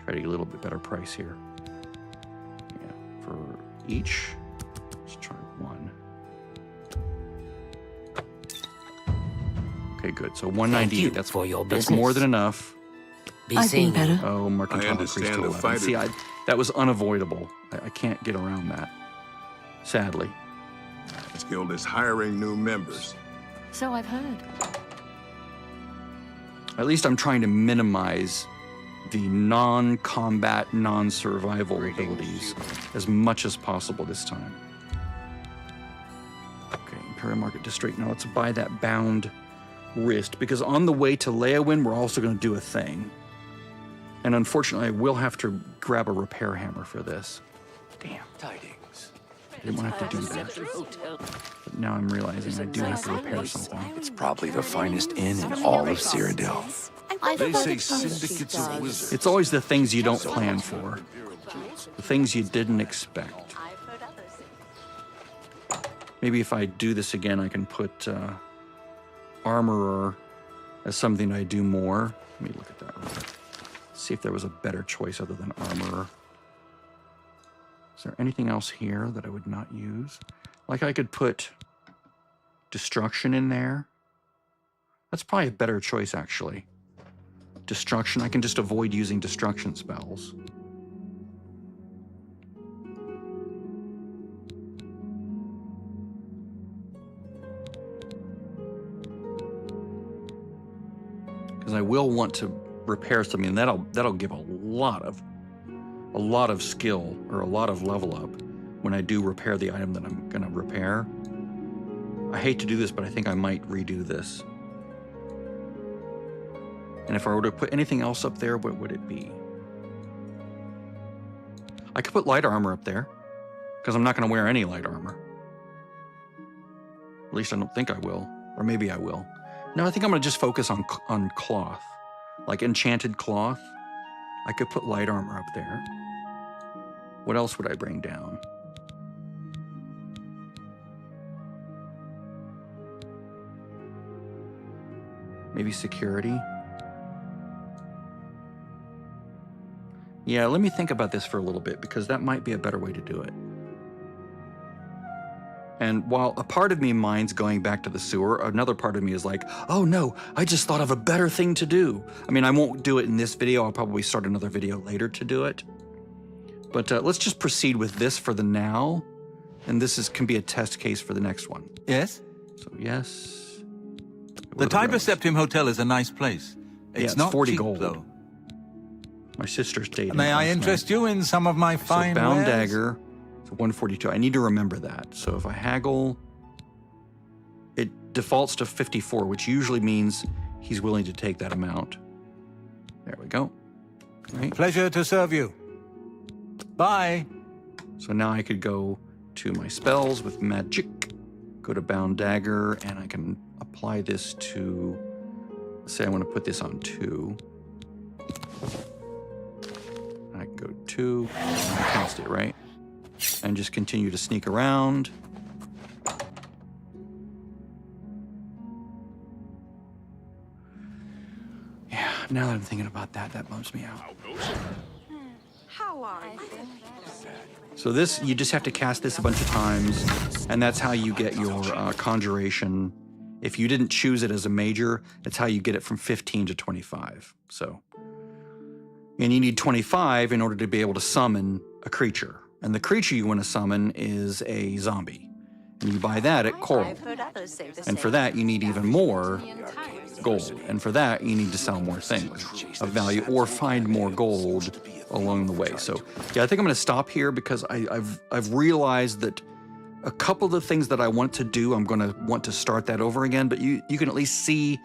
Try to get a little bit better price here. Yeah, for each, let's try one. Okay, good. So 198. Thank you That's for your that's more business. than enough. Be seeing you. Oh, Mercantile increased to understand the 11. fighter- See, that was unavoidable. I can't get around that. Sadly. This guild is hiring new members. So I've heard. At least I'm trying to minimize the non-combat, non-survival abilities as much as possible this time. Okay, Imperial Market District. Now let's buy that bound wrist, because on the way to Leowyn, we're also going to do a thing. And unfortunately, I will have to grab a repair hammer for this. Damn. Tidings. I didn't want to have to do that. But now I'm realizing I do have to repair something. It's probably the finest inn in all of Cyrodiil. They say syndicates of wizards. It's always the things you don't plan for. The things you didn't expect. Maybe if I do this again, I can put Armorer as something I do more. Let me look at that real quick. See if there was a better choice other than Armorer. Is there anything else here that I would not use? Like I could put Destruction in there. That's probably a better choice, actually. Destruction, I can just avoid using destruction spells. Because I will want to repair something, and that'll give a lot of skill or a lot of level up when I do repair the item that I'm gonna repair. I hate to do this, but I think I might redo this. And if I were to put anything else up there, what would it be? I could put light armor up there, because I'm not going to wear any light armor. At least I don't think I will, or maybe I will. No, I think I'm going to just focus on cloth, like enchanted cloth. I could put light armor up there. What else would I bring down? Maybe security. Yeah, let me think about this for a little bit, because that might be a better way to do it. And while a part of me minds going back to the sewer, another part of me is like, oh no, I just thought of a better thing to do. I mean, I won't do it in this video. I'll probably start another video later to do it. But let's just proceed with this for the now. And this can be a test case for the next one. Yes? So yes. The Tiber Septim Hotel is a nice place. It's not 40 cheap, gold. though. My sister's dating. May I interest you in some of my fine So bound wares? dagger, so 142. I need to remember that. So if I haggle, it defaults to 54, which usually means he's willing to take that amount. There we go. Right. Pleasure to serve you. Bye. So now I could go to my spells with magic, go to bound dagger, and I can apply this to, let's say I want to put this on 2. I can go 2, and cast it, right? And just continue to sneak around. Yeah, now that I'm thinking about that, that bumps me out. How are you? So this, you just have to cast this a bunch of times, and that's how you get your conjuration. If you didn't choose it as a major, that's how you get it from 15 to 25. So, and you need 25 in order to be able to summon a creature. And the creature you want to summon is a zombie. And you buy that at Coral. And for that, you need even more gold. And for that, you need to sell more things of value or find more gold along the way. So yeah, I think I'm going to stop here because I've realized that a couple of the things that I want to do, I'm going to want to start that over again, but you can at least see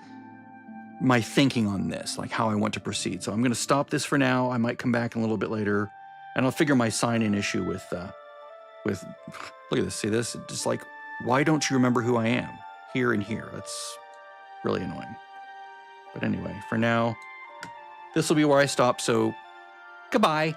my thinking on this, like how I want to proceed. So I'm going to stop this for now. I might come back a little bit later, and I'll figure my sign-in issue with, look at this, see this? It's just like, why don't you remember who I am? Here and here. That's really annoying. But anyway, for now, this will be where I stop, so goodbye.